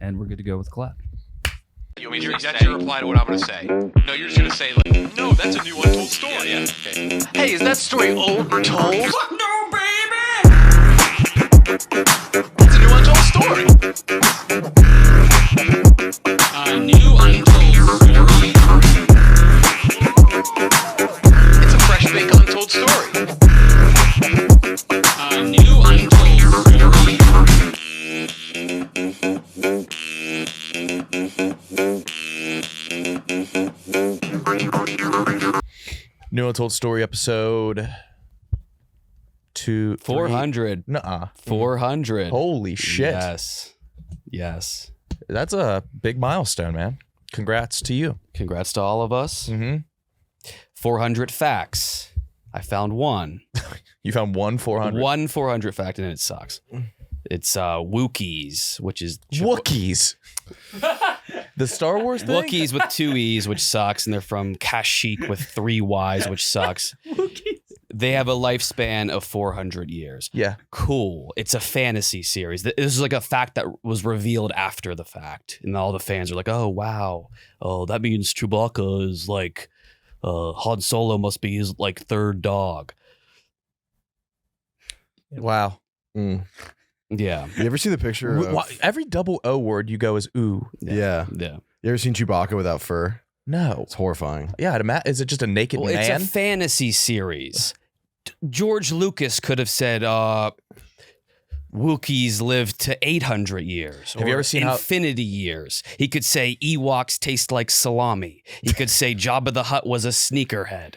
and we're good to go with clap. You want me to that's your reply to what I'm going to say. No, you're just going to say, like, no, that's a new untold story. Yeah. Okay. Hey, is that story old or told? Fuck no, baby! It's a new untold story. A new untold story. It's a fresh baked untold story. A new untold story. New Untold Story episode 400. Nuh-uh. 400. Holy shit. Yes. That's a big milestone, man. Congrats to you. Congrats to all of us. Mm-hmm. 400 facts. I found one. You found one 400? One 400 fact, and it sucks. It's Wookiees, which is... Wookiees. The Star Wars thing? Wookiees with 2 E's, which sucks, and they're from Kashyyyk with 3 Y's, which sucks. They have a lifespan of 400 years. Yeah. Cool. It's a fantasy series. This is like a fact that was revealed after the fact, and all the fans are like, oh, wow. Oh, that means Chewbacca is like... Han Solo must be his like third dog. Wow. Yeah. You ever see the picture of... Every double O word you go is ooh. Yeah. Yeah. You ever seen Chewbacca without fur? No. It's horrifying. Yeah, is it just a naked Well, man? it's a fantasy series. George Lucas could have said Wookiees lived to 800 years. Have you ever seen infinity years? He could say Ewoks taste like salami. He could say Jabba the Hutt was a sneakerhead.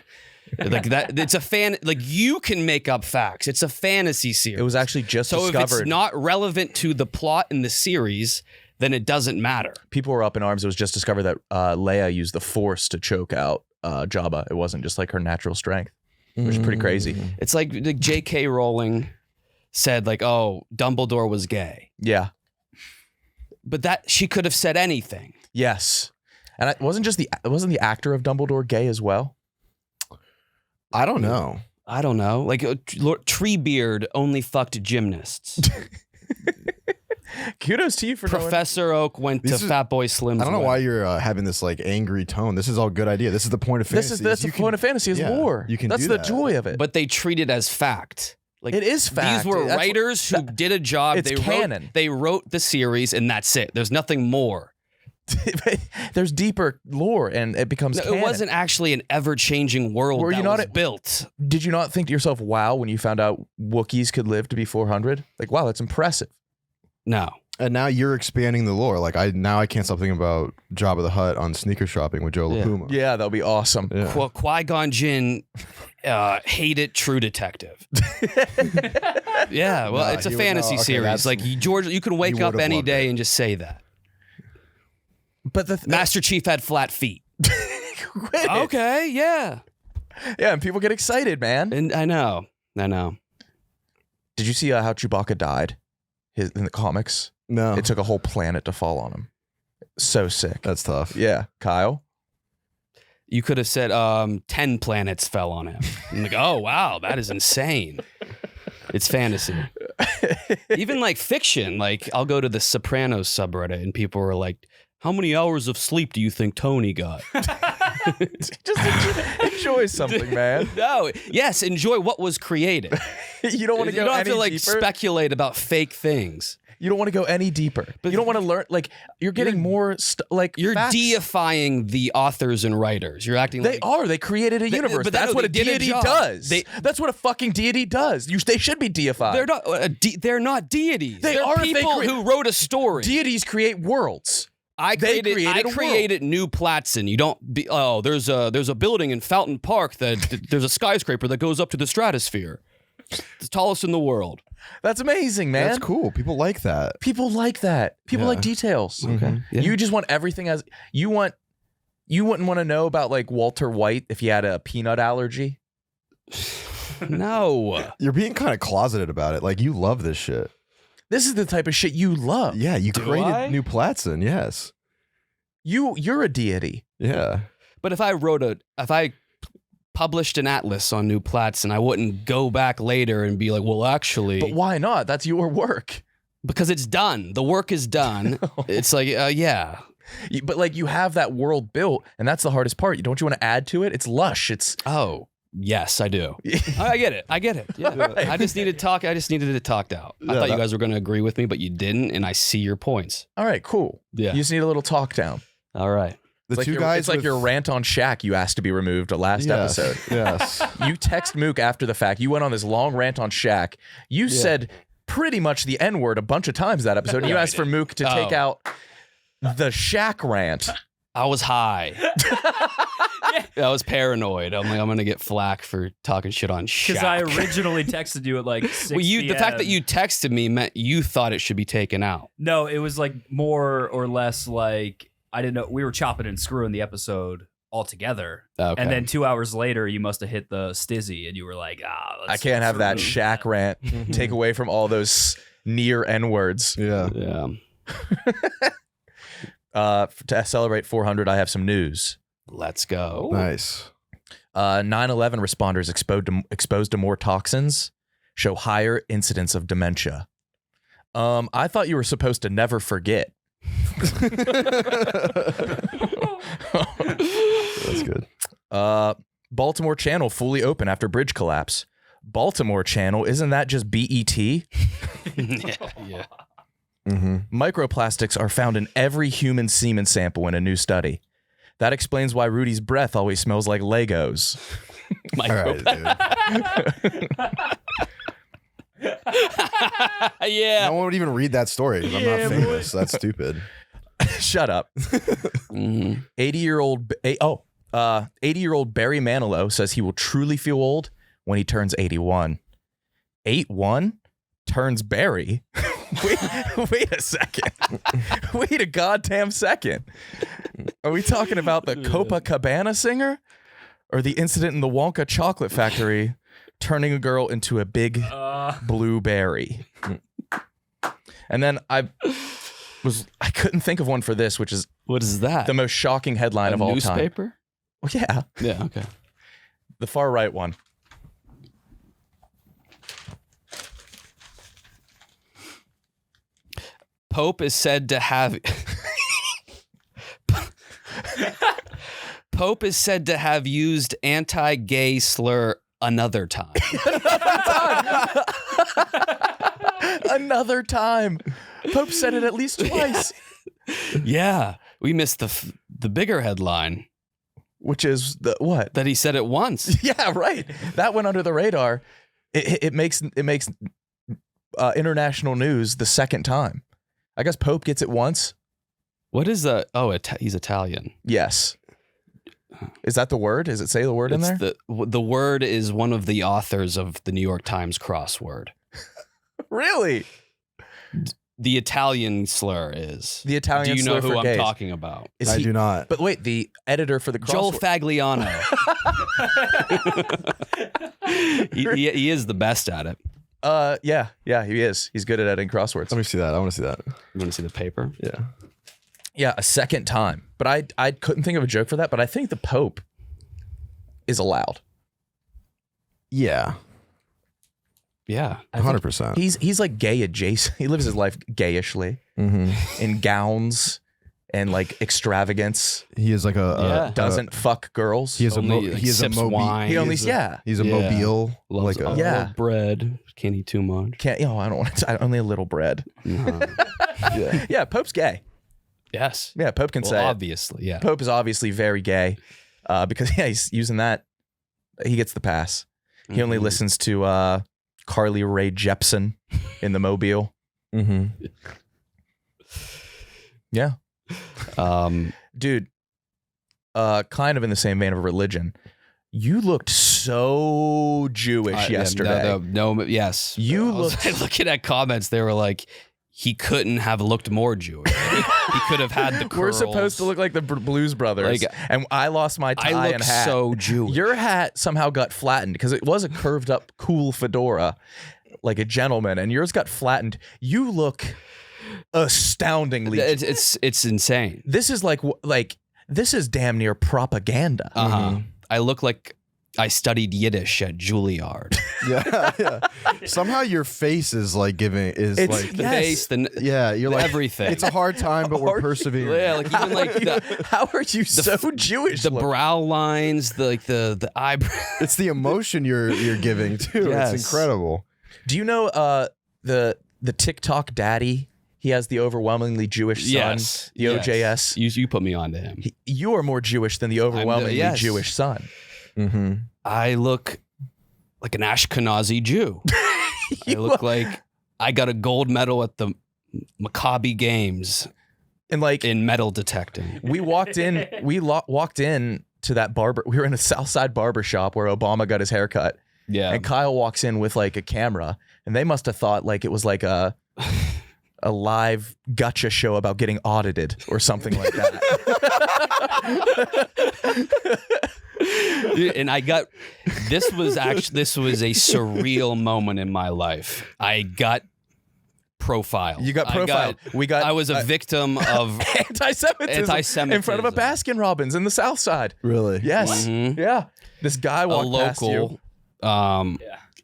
Like that, it's a fan. Like you can make up facts. It's a fantasy series. It was actually just so discovered. if it's not relevant to the plot in the series, then it doesn't matter. People were up in arms. It was just discovered that Leia used the Force to choke out Jabba. It wasn't just like her natural strength, which is pretty crazy. It's like J.K. Rowling said, like, oh, Dumbledore was gay. Yeah. But that she could have said anything. Yes, and it wasn't the actor of Dumbledore gay as well? I don't know. I don't know. Like Treebeard only fucked gymnasts. Kudos to you for Professor Oak went to Fatboy Slim's. I don't know why you're having this like angry tone. This is all good idea. This is the point of fantasy. That's the point of fantasy is lore. You can That's do the that. joy of it. But they treat it as fact. Like it is fact. These were writers who did a job. It's canon. They wrote the series, and that's it. There's nothing more. There's deeper lore, and it becomes canon. It wasn't actually an ever-changing world that was built. Did you not think to yourself, wow, when you found out Wookiees could live to be 400? Like, wow, that's impressive. No. And now you're expanding the lore. Like I can't stop thinking about Jabba the Hutt on sneaker shopping with Joe LaPuma. Yeah, that'll be awesome. Yeah. Qui-Gon Jinn hated True Detective. Yeah, well, it's a fantasy series. Like George, you can wake up any day and just say that. But Master Chief had flat feet. Okay, yeah. Yeah, and people get excited, man. And I know. Did you see how Chewbacca died in the comics? No. It took a whole planet to fall on him. So sick. That's tough. Yeah. Kyle? You could have said 10 planets fell on him. I'm like, oh, wow, that is insane. It's fantasy. Even like fiction, like I'll go to the Sopranos subreddit and people were like, how many hours of sleep do you think Tony got? Just enjoy something, man. No, yes, enjoy what was created. You don't want to go any deeper. You don't have to like speculate about fake things. You don't want to go any deeper. But you don't want to learn. Like you're getting more. You're facts. Deifying the authors and writers. You're acting. They are. They created a universe. But that's what a deity does. That's what a fucking deity does. They should be deified. They're not deities. They're people who wrote a story. Deities create worlds. I created New Platson. You don't be. Oh, there's a building in Fountain Park there's a skyscraper that goes up to the stratosphere. It's the tallest in the world. That's amazing, man. That's cool. People like that. People like details. Okay. Yeah. You just want everything as you want. You wouldn't want to know about like Walter White if he had a peanut allergy. No. You're being kind of closeted about it. Like you love this shit. This is the type of shit you love. Yeah, you created New Platson. Yes. You're a deity. Yeah. But if I published an atlas on New Platson, I wouldn't go back later and be like, well, actually. But why not? That's your work. Because it's done. The work is done. It's like, yeah. But like you have that world built, and that's the hardest part. Don't you want to add to it? It's lush. It's yes, I do. I get it. Yeah. Right. I just needed it talked out. I thought you guys were going to agree with me, but you didn't, and I see your points. all right, cool. Yeah. You just need a little talk down. All right. The It's two like guys. it's like your rant on Shaq you asked to be removed last Yes, episode. Yes. You text Mook after the fact. You went on this long rant on Shaq. You said pretty much the N-word a bunch of times that episode, and you asked for Mook to take out the Shaq rant. I was high. I was paranoid. I'm like, I'm going to get flack for talking shit on Shaq. Because I originally texted you at like 6 Well, the fact that you texted me meant you thought it should be taken out. No, it was like more or less like, I didn't know. We were chopping and screwing the episode all together. Okay. And then 2 hours later, you must have hit the stizzy and you were like, I can't have that Shaq rant take away from all those near N-words. Yeah. Yeah. To celebrate 400, I have some news. Let's go. Nice. 9/11 responders exposed to more toxins show higher incidence of dementia. I thought you were supposed to never forget. That's good. Baltimore Channel fully open after bridge collapse. Baltimore Channel, isn't that just BET? Yeah. Mm-hmm. Microplastics are found in every human semen sample in a new study. That explains why Rudy's breath always smells like Legos. All right, dude. Yeah. No one would even read that story because I'm not famous. That's stupid. Shut up. 80-year-old Barry Manilow says he will truly feel old when he turns 81. 81 turns Barry. Wait a second. Wait a goddamn second. Are we talking about the Copacabana singer or the incident in the Wonka chocolate factory turning a girl into a big blue berry? And then I couldn't think of one for this, which is What is that? the most shocking headline of all time. Newspaper? Well, yeah, Yeah, okay. the far right one. Pope is said to have used anti-gay slur another time. Another time. Pope said it at least twice. Yeah, we missed the bigger headline Which is the what? that he said it once. Yeah, right. That went under the radar. It makes international news the second time. I guess Pope gets it once. What is the? Oh, he's Italian. Yes. Is that the word? Does it say the word in there? The word is one of the authors of the New York Times crossword. Really? The Italian slur is. The Italian Do you know slur who for I'm gays. talking about? Is I he- do not. But wait, the editor for the Joel crossword. Fagliano. he is the best at it. Yeah, he is. He's good at editing crosswords. Let me see that. I want to see that. You want to see the paper? Yeah. Yeah, a second time. But I couldn't think of a joke for that, but I think the Pope is allowed. Yeah. Yeah. 100%. He's like gay adjacent. He lives his life gayishly Mm-hmm. in gowns and like extravagance. He is like Doesn't fuck girls. He is Only, he is a sips mobile. wine. He only He's yeah. He's a Yeah. mobile. Loves Like a a, Yeah. little bread. Can't eat too much. Can't I don't want to only a little bread. No. yeah. Yeah, Pope's gay. Yes. Yeah, Pope can Well, say it. obviously, yeah. Pope is obviously very gay. Because he's using that. He gets the pass. He only Mhm. listens to Carly Rae Jepsen in the Mobile. Mm-hmm. Yeah. Um, Dude, kind of in the same vein of religion, you looked so Jewish yesterday. No, yes. You I was looking at comments. They were like, he couldn't have looked more Jewish. He could have had the curls. We're supposed to look like the Blues Brothers. Like, and I lost my tie I and look hat. so Jewish. Your hat somehow got flattened because it was a curved up, cool fedora, like a gentleman, and yours got flattened. You look astoundingly. It's insane. This is like this is damn near propaganda. I look like I studied Yiddish at Juilliard. Yeah. Somehow your face is like The face, you're like everything. It's a hard time, but we're persevering. Yeah, like even like How are you so Jewish? the brow lines, the eyebrows. It's the emotion you're giving too. Yes. It's incredible. Do you know the TikTok daddy? He has the overwhelmingly Jewish son, Yes. the OJS. You put me on to him. You are more Jewish than the overwhelmingly yes. Jewish son. Mm-hmm. I look like an Ashkenazi Jew. I look like I got a gold medal at the Maccabi Games And like in metal detecting. we walked in, walked in to that barber. We were in a Southside barber shop where Obama got his haircut. Yeah. And Kyle walks in with like a camera, and they must have thought like it was like a live gotcha show about getting audited or something like that. And this was a surreal moment in my life. I got profiled. You got profiled. I was a victim of anti-Semitism in front of a Baskin Robbins in the South Side. Really? Yes. Mhm. Yeah. This guy walked past you.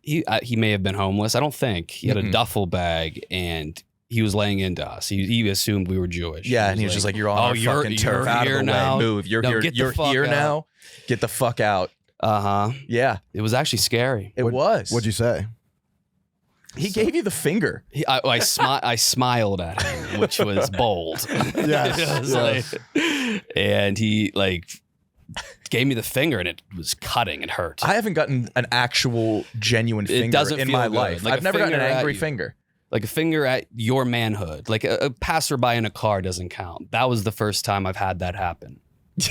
He may have been homeless. I don't think. He had a duffel bag and he was laying into us. He assumed we were Jewish. Yeah, and he was just like, "You're on our fucking turf. Out of the now. way. Move. You're No, here. get the You're fuck here out." now. Get the fuck out." Yeah, It was actually scary. it was. What'd you say? He gave you the finger. I smiled at him, which was bold. Yes. It was like- and he like gave me the finger, and it was cutting. It hurt. I haven't gotten an actual genuine finger doesn't in feel my good. life. Like I've a never gotten an finger at angry you. finger. Like a finger at your manhood. Like a passerby in a car doesn't count. That was the first time I've had that happen.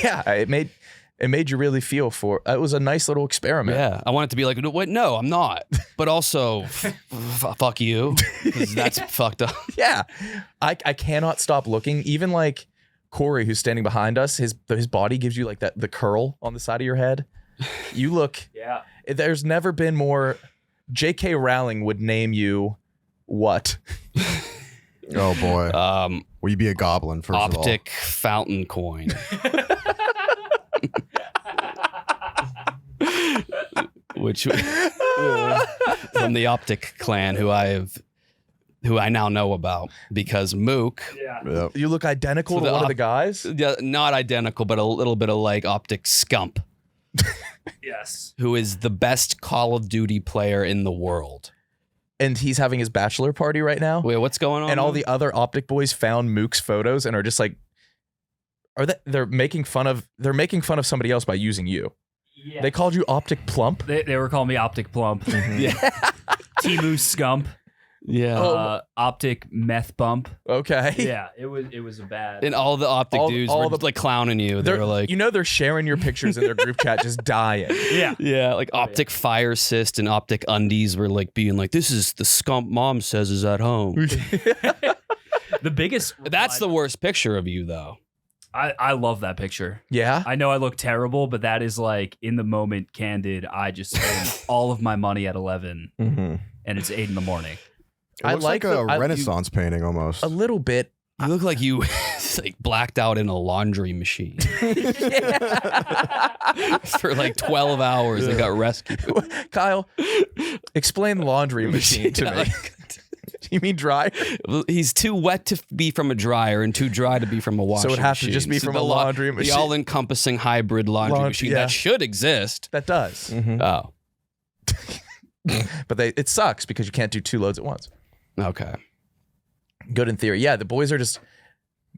Yeah, it made you really feel for. It was a nice little experiment. Yeah, I want it to be like, wait, no, I'm not. But also, fuck you, because that's fucked up. Yeah, I cannot stop looking. Even like Corey, who's standing behind us, his body gives you like the curl on the side of your head. You look. Yeah. There's never been more. J.K. Rowling would name you what? Oh boy. Will you be a goblin first of all? Optic fountain coin. Which from the Optic clan, who I now know about because Mook, Yep. You look identical So to the one of the guys. not identical, but a little bit of like Optic Scump, Yes. who is the best Call of Duty player in the world. And he's having his bachelor party right now. Wait, what's going on? And all the other Optic boys found Mook's photos and are just like, they're making fun of somebody else by using you. Yeah. They called you Optic Plump. They were calling me Optic Plump. yeah, Timu Scump. yeah. Optic Meth Bump. Okay. Yeah, it was a bad. And all the Optic dudes were like clowning you. They were like, they're sharing your pictures in their group chat, just dying. Yeah. yeah, like Optic Fire Cyst and Optic Undies were like being like, this is the Scump mom says is at home. The biggest. That's the worst picture of you, though. I love that picture. Yeah. I know I look terrible, but that is like in the moment, candid. I just spent all of my money at 11, Mm-hmm. and it's 8 a.m. It looks like a Renaissance painting almost. A little bit. You look like you like blacked out in a laundry machine for like 12 hours and got rescued. Kyle, explain laundry machine to me. You mean dryer? He's too wet to be from a dryer and too dry to be from a washing So it machine. has to just be from a laundry machine. The all-encompassing hybrid laundry machine yeah. that should exist. That does. Oh, But it sucks because you can't do 2 loads at once. okay. Good in theory. Yeah, the boys are just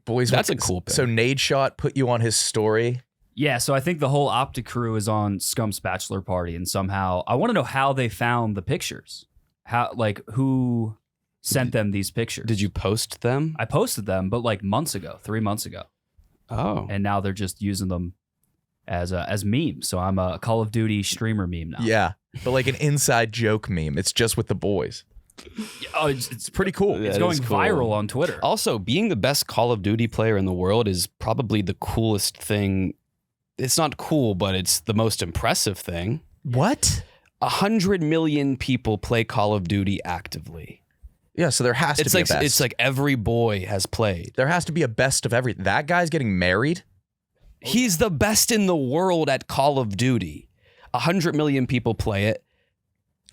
boys. That's a cool pic. So Nade Shot put you on his story. Yeah, so I think the whole Optic crew is on Scump's bachelor party, and somehow I want to know how they found the pictures. Who sent them these pictures? Did you post them? I posted them, but like months ago, 3 months ago, Oh. and now they're just using them as memes. So I'm a Call of Duty streamer meme now. Yeah, but like an inside joke meme. It's just with the boys. Oh, it's Pretty cool. Yeah. it's That going is cool. viral on Twitter. Also, being the best Call of Duty player in the world is probably the coolest thing. It's not cool, but it's the most impressive thing. What? 100 million people play Call of Duty actively. Yeah, so there has to It's be like a best. it's like every boy has played. There has to be a best of everything. That guy's getting married. He's the best in the world at Call of Duty. 100 million people play it.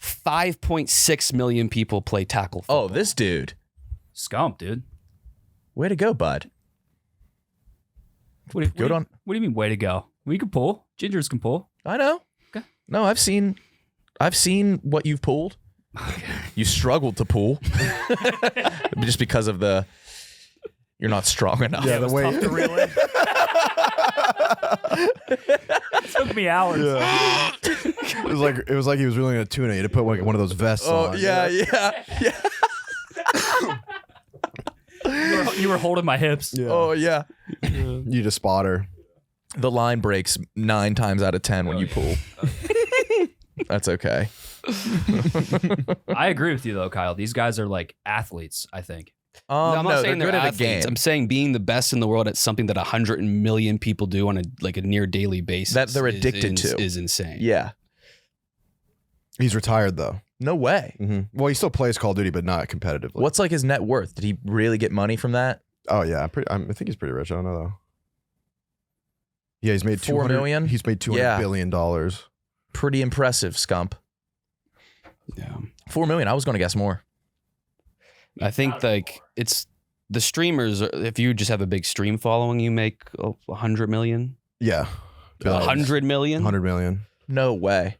5.6 million people play tackle football. Oh, this dude. Scump, dude. Way to go, bud. What do you mean, way to go? We can pull. Gingers can pull. I know. Okay. No, I've seen what you've pulled. You struggled to pull. Just because of you're not strong enough. Yeah, the way Tough to reel in. It took me hours. Yeah. it was like he was reeling a tuna. You had to put like one of those vests on. Yeah. You were holding my hips. Yeah. Oh, yeah. You need a spotter. The line breaks 9 times out of 10 when you pull. That's okay. I agree with you though, Kyle. These guys are like athletes, I think. No, I'm not saying they're good at the athletes. game. I'm saying being the best in the world at something that 100 million people do on a near daily basis. That they're addicted to is insane. Yeah. He's retired though. No way. Mm-hmm. Well, he still plays Call of Duty, but not competitively. What's like his net worth? Did he really get money from that? Oh yeah, I think he's pretty rich. I don't know though. Yeah, he's made $4 million? He's made $200 billion. Pretty impressive, Scump. Yeah. 4 million. I was going to guess more. I think like it's the streamers. If you just have a big stream following, you make 100 million. Yeah, 100 million. 100 million. No way.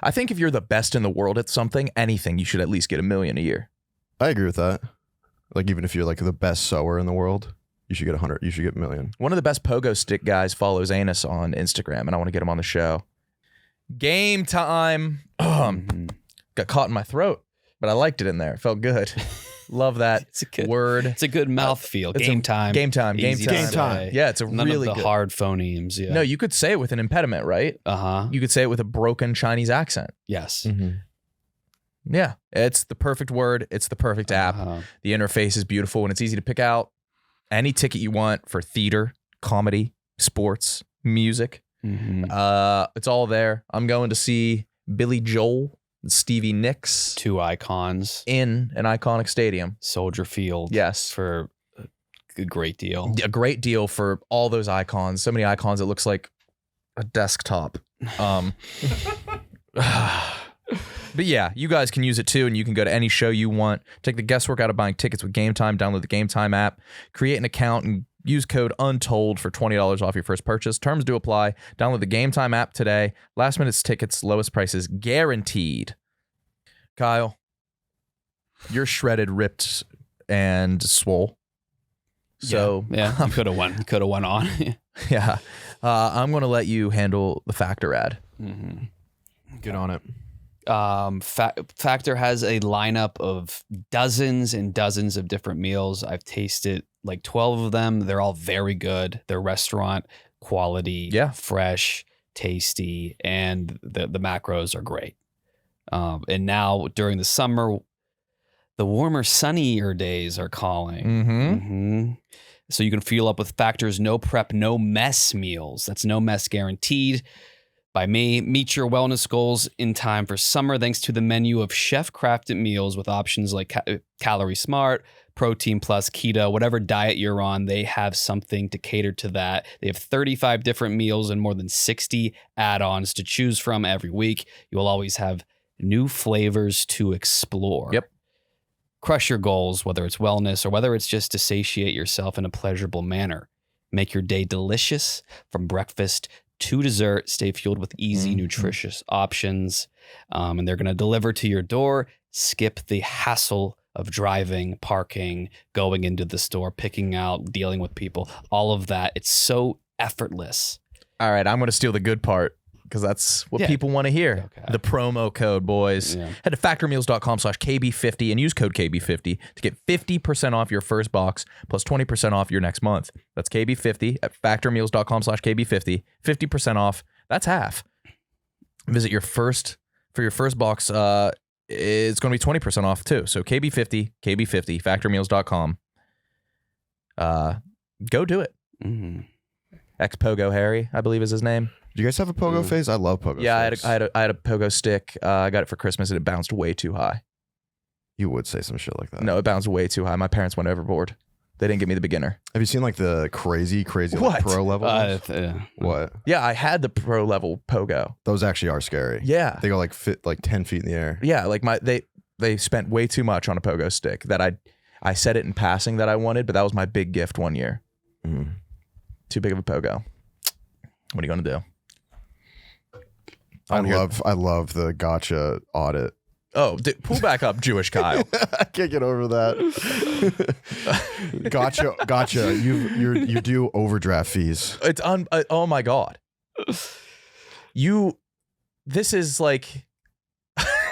I think if you're the best in the world at something, anything, you should at least get $1 million a year. I agree with that. Like even if you're like the best sewer in the world, you should get 100. You should get $1 million. One of the best pogo stick guys follows Anus on Instagram, and I want to get him on the show. Game time. Got caught in my throat, but I liked it in there. It felt good. Love that It's a good word. It's a good mouthfeel. Game time. Game time. Game Easy time. to Game time. say. Yeah, it's a None really of the good. hard phonemes. Yeah. No, you could say it with an impediment, right? You could say it with a broken Chinese accent. Yes. Yeah, it's the perfect word. It's the perfect app. The interface is beautiful and it's easy to pick out any ticket you want for theater, comedy, sports, music. It's all there. I'm going to see Billy Joel and Stevie Nicks 2 icons in an iconic stadium. Soldier Field. Yes. For a great deal. A great deal for all those icons. So many icons, it looks like a desktop. But yeah, you guys can use it too, and you can go to any show you want. Take the guesswork out of buying tickets with Game Time. Download the Game Time app, create an account, and use code UNTOLD for $20 off your first purchase. Terms do apply. Download the Game Time app today. Last minute tickets, lowest prices guaranteed. Kyle, you're shredded, ripped, and swole. So yeah, you could have won. Could have won on. yeah, I'm going to let you handle the Factor ad. Get on it. Factor has a lineup of dozens and dozens of different meals. I've tasted like 12 of them. They're all very good. They're restaurant quality, fresh, tasty, and the macros are great. And now during the summer, the warmer, sunnier days are calling. So you can fuel up with Factor's no prep, no mess meals. That's no mess guaranteed. By me, meet your wellness goals in time for summer thanks to the menu of chef-crafted meals with options like Calorie Smart, Protein Plus, Keto, whatever diet you're on, they have something to cater to that. They have 35 different meals and more than 60 add-ons to choose from every week. You will always have new flavors to explore. Yep. Crush your goals, whether it's wellness or whether it's just to satiate yourself in a pleasurable manner. Make your day delicious from breakfast to dessert. Stay fueled with easy, nutritious options. And they're going to deliver to your door. Skip the hassle of driving, parking, going into the store, picking out, dealing with people, all of that. It's so effortless. All right, I'm going to steal the good part because that's what people want to hear. Okay. The promo code, boys. Yeah. Head to factormeals.com/KB50 and use code KB50 to get 50% off your first box plus 20% off your next month. That's KB50 at factormeals.com/KB50. 50% off. That's half. Visit your first box. It's going to be 20% off too. So KB50, factormeals.com. Go do it. Ex-Pogo Harry, I believe is his name. Do you guys have a pogo phase? I love pogo. Yeah, sticks. I had a pogo stick. I got it for Christmas and it bounced way too high. You would say some shit like that. No, it bounced way too high. My parents went overboard. They didn't give me the beginner. Have you seen like the crazy What? like, pro level? Yeah. What? Yeah, I had the pro level pogo. Those actually are scary. Yeah. They go like 10 feet in the air. Yeah, like they spent way too much on a pogo stick that I said it in passing that I wanted, but that was my big gift one year. Mm. Too big of a pogo. What are you gonna do? I love the gotcha audit. Oh, pull back up, Jewish Kyle. I can't get over that. Gotcha. You do overdraft fees. It's oh my god. This is like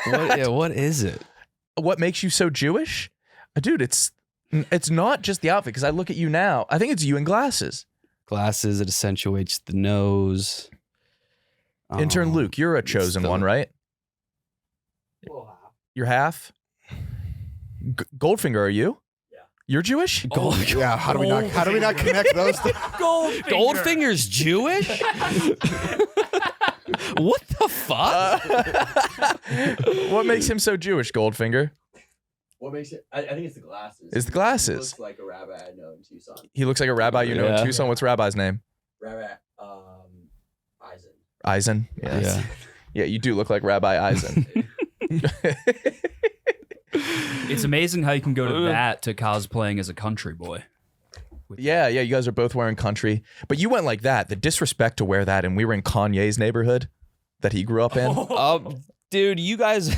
What is it? what makes you so Jewish? Dude, it's not just the outfit, because I look at you now. I think it's you in glasses. Glasses, it accentuates the nose. Intern Luke, you're a chosen one, right? You're half? Goldfinger, are you? Yeah. You're Jewish? Yeah, how do we not connect those things? Goldfinger's Jewish? What the fuck? What makes him so Jewish, Goldfinger? What makes it? I think it's the glasses. It's the glasses. He looks like a rabbi I know in Tucson. He looks like a rabbi you know in Yeah. Tucson. What's Rabbi's name? Rabbi Eisen. Eisen? Yeah. Yeah, you do look like Rabbi Eisen. It's amazing how you can go to that to cosplaying as a country boy. Yeah, you guys are both wearing country. But you went like that. The disrespect to wear that, and we were in Kanye's neighborhood that he grew up in. Dude, you guys.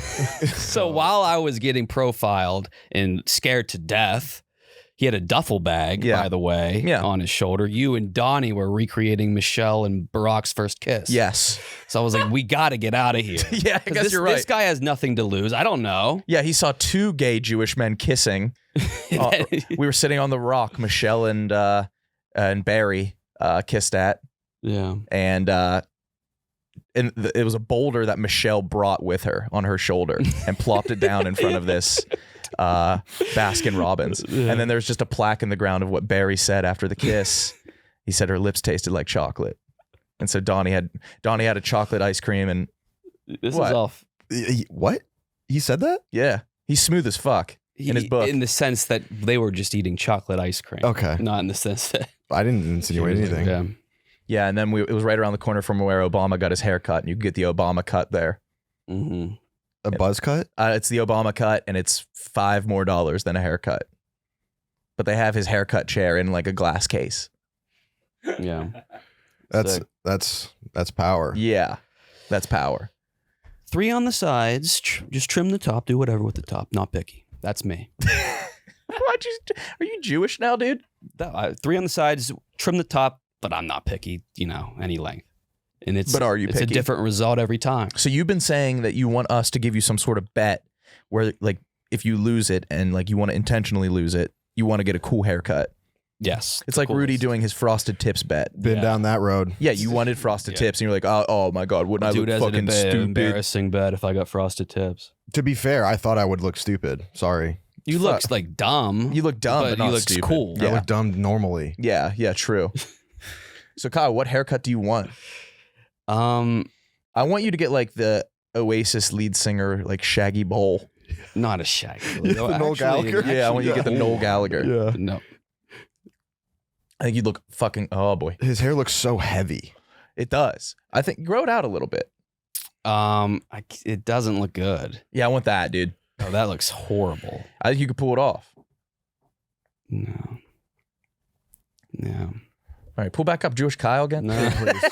So while I was getting profiled and scared to death, he had a duffel bag, Yeah. by the way, Yeah. on his shoulder. You and Donnie were recreating Michelle and Barack's first kiss. Yes. So I was like, we got to get out of here. Yeah, I 'Cause guess this, you're right. This guy has nothing to lose. I don't know. Yeah, he saw two gay Jewish men kissing. We were sitting on the rock, Michelle and Barry kissed at, Yeah. and it was a boulder that Michelle brought with her on her shoulder and plopped it down in front of this Baskin Robbins. And then there's just a plaque in the ground of what Barry said after the kiss. He said her lips tasted like chocolate, and so Donnie had a chocolate ice cream, and This What? is off. What? He said that? yeah, he's smooth as fuck in his book. In the sense that they were just eating chocolate ice cream. Okay. Not in the sense that. I didn't insinuate anything. Yeah. Yeah, and then it was right around the corner from where Obama got his hair cut, and you could get the Obama cut there. Mm-hmm. A buzz cut? It's the Obama cut, and it's $5 more than a haircut. But they have his haircut chair in like a glass case. Yeah. That's power. Yeah, that's power. 3 on the sides. Just trim the top. Do whatever with the top. Not picky. That's me. Are you Jewish now, dude? 3 on the sides. Trim the top, but I'm not picky. Any length. And But are you It's picky? a different result every time. So you've been saying that you want us to give you some sort of bet where, like, if you lose it and like you want to intentionally lose it, you want to get a cool haircut. Yes. It's like Rudy doing his frosted tips bet. Been down that road. Yeah, you wanted frosted tips, and you're like, oh my god, wouldn't I Dude, look as fucking an stupid? embarrassing bet if I got frosted tips. To be fair, I thought I would look stupid. Sorry. You look like dumb. You look dumb, but you not look stupid. cool. I Yeah. look dumb normally. Yeah, true. So Kyle, what haircut do you want? I want you to get like the Oasis lead singer, like Shaggy Bowl. Not a shaggy. The Noel Gallagher? Yeah, I want you to get the Noel Gallagher. Yeah. No. I think you'd look fucking. Oh boy, His hair looks so heavy. it does. I think grow it out a little bit. It doesn't look good. Yeah, I want that, dude. Oh, that looks horrible. I think you could pull it off. No. No. All right, pull back up, Jewish Kyle again. No, please.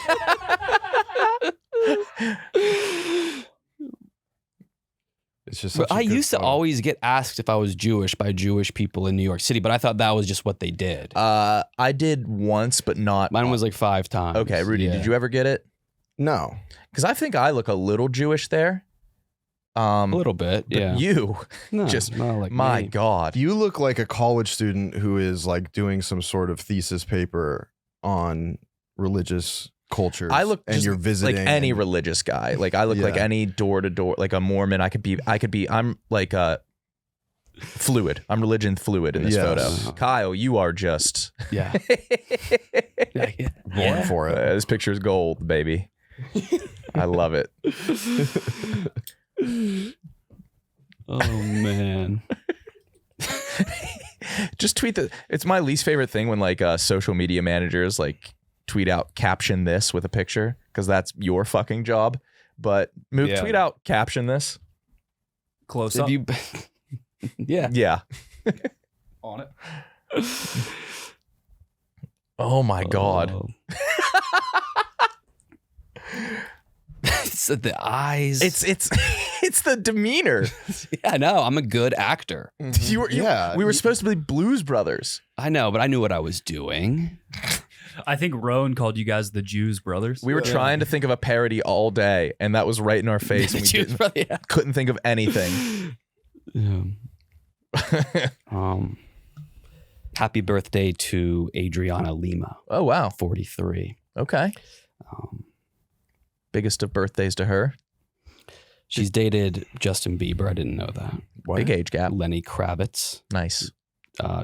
It's just. But such a I good used to photo. always get asked if I was Jewish by Jewish people in New York City, but I thought that was just what they did. I did once, but not. Mine was like 5 times. Okay, Rudy, Yeah. did you ever get it? No. Because I think I look a little Jewish there. A little bit, But yeah. you, No, just not like my me. God. You look like a college student who is like doing some sort of thesis paper on religious cultures. I look and just you're visiting like any and- religious guy. Like I look like Yeah. any door to door, like a Mormon. I'm like fluid. I'm religion fluid in this Yes. photo. Kyle, you are just Yeah. Yeah. born for it. This picture is gold, baby. I love it. Oh man. Just tweet it's my least favorite thing when like social media managers like tweet out caption this with a picture, because that's your fucking job. But Mook, Yeah. tweet out caption this. Close If up you, yeah. Yeah. on it. Oh my God. Oh. It's the eyes. It's the demeanor. Yeah, I know. I'm a good actor. We were supposed to be Blues Brothers. I know, but I knew what I was doing. I think Rowan called you guys the Jews brothers. We were trying to think of a parody all day, and that was right in our face. And we couldn't think of anything. Happy birthday to Adriana Lima, Oh wow. 43. Okay. Biggest of birthdays to her. She's dated Justin Bieber. I didn't know that. Big age gap. Lenny Kravitz, Nice.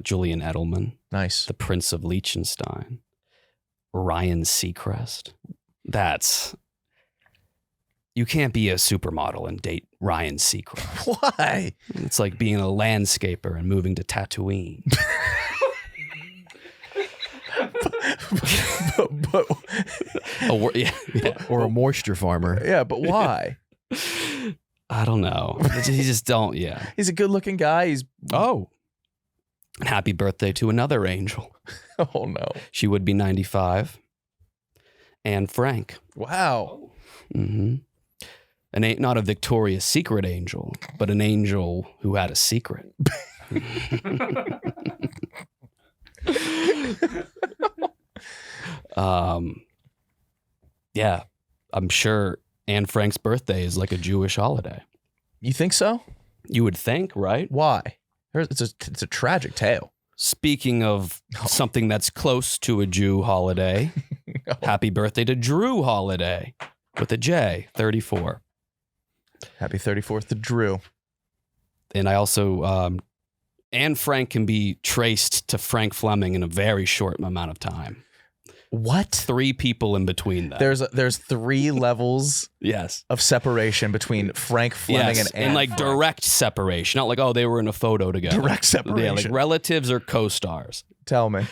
Julian Edelman, Nice. the Prince of Liechtenstein, Ryan Seacrest. You can't be a supermodel and date Ryan Seacrest. Why? It's like being a landscaper and moving to Tatooine. but Or a moisture farmer. yeah, but why? I don't know. He just don't. Yeah. He's a good-looking guy. He's Oh. Happy birthday to another angel. oh no. She would be 95. Anne Frank. Wow. Mm-hmm. Not a Victoria's Secret angel, but an angel who had a secret. Yeah, I'm sure Anne Frank's birthday is like a Jewish holiday. You think so? You would think, right? Why? It's a tragic tale. Speaking of something that's close to a Jew holiday, happy birthday to Drew Holiday with a J, 34. Happy 34th to Drew. And I also, Anne Frank can be traced to Frank Fleming in a very short amount of time. What? 3 people in between them. There's 3 levels Yes. of separation between Frank Fleming Yes, and Anne like Frank. direct separation. Not like, oh, they were in a photo together. Direct separation. Yeah, like relatives or co-stars. Tell me.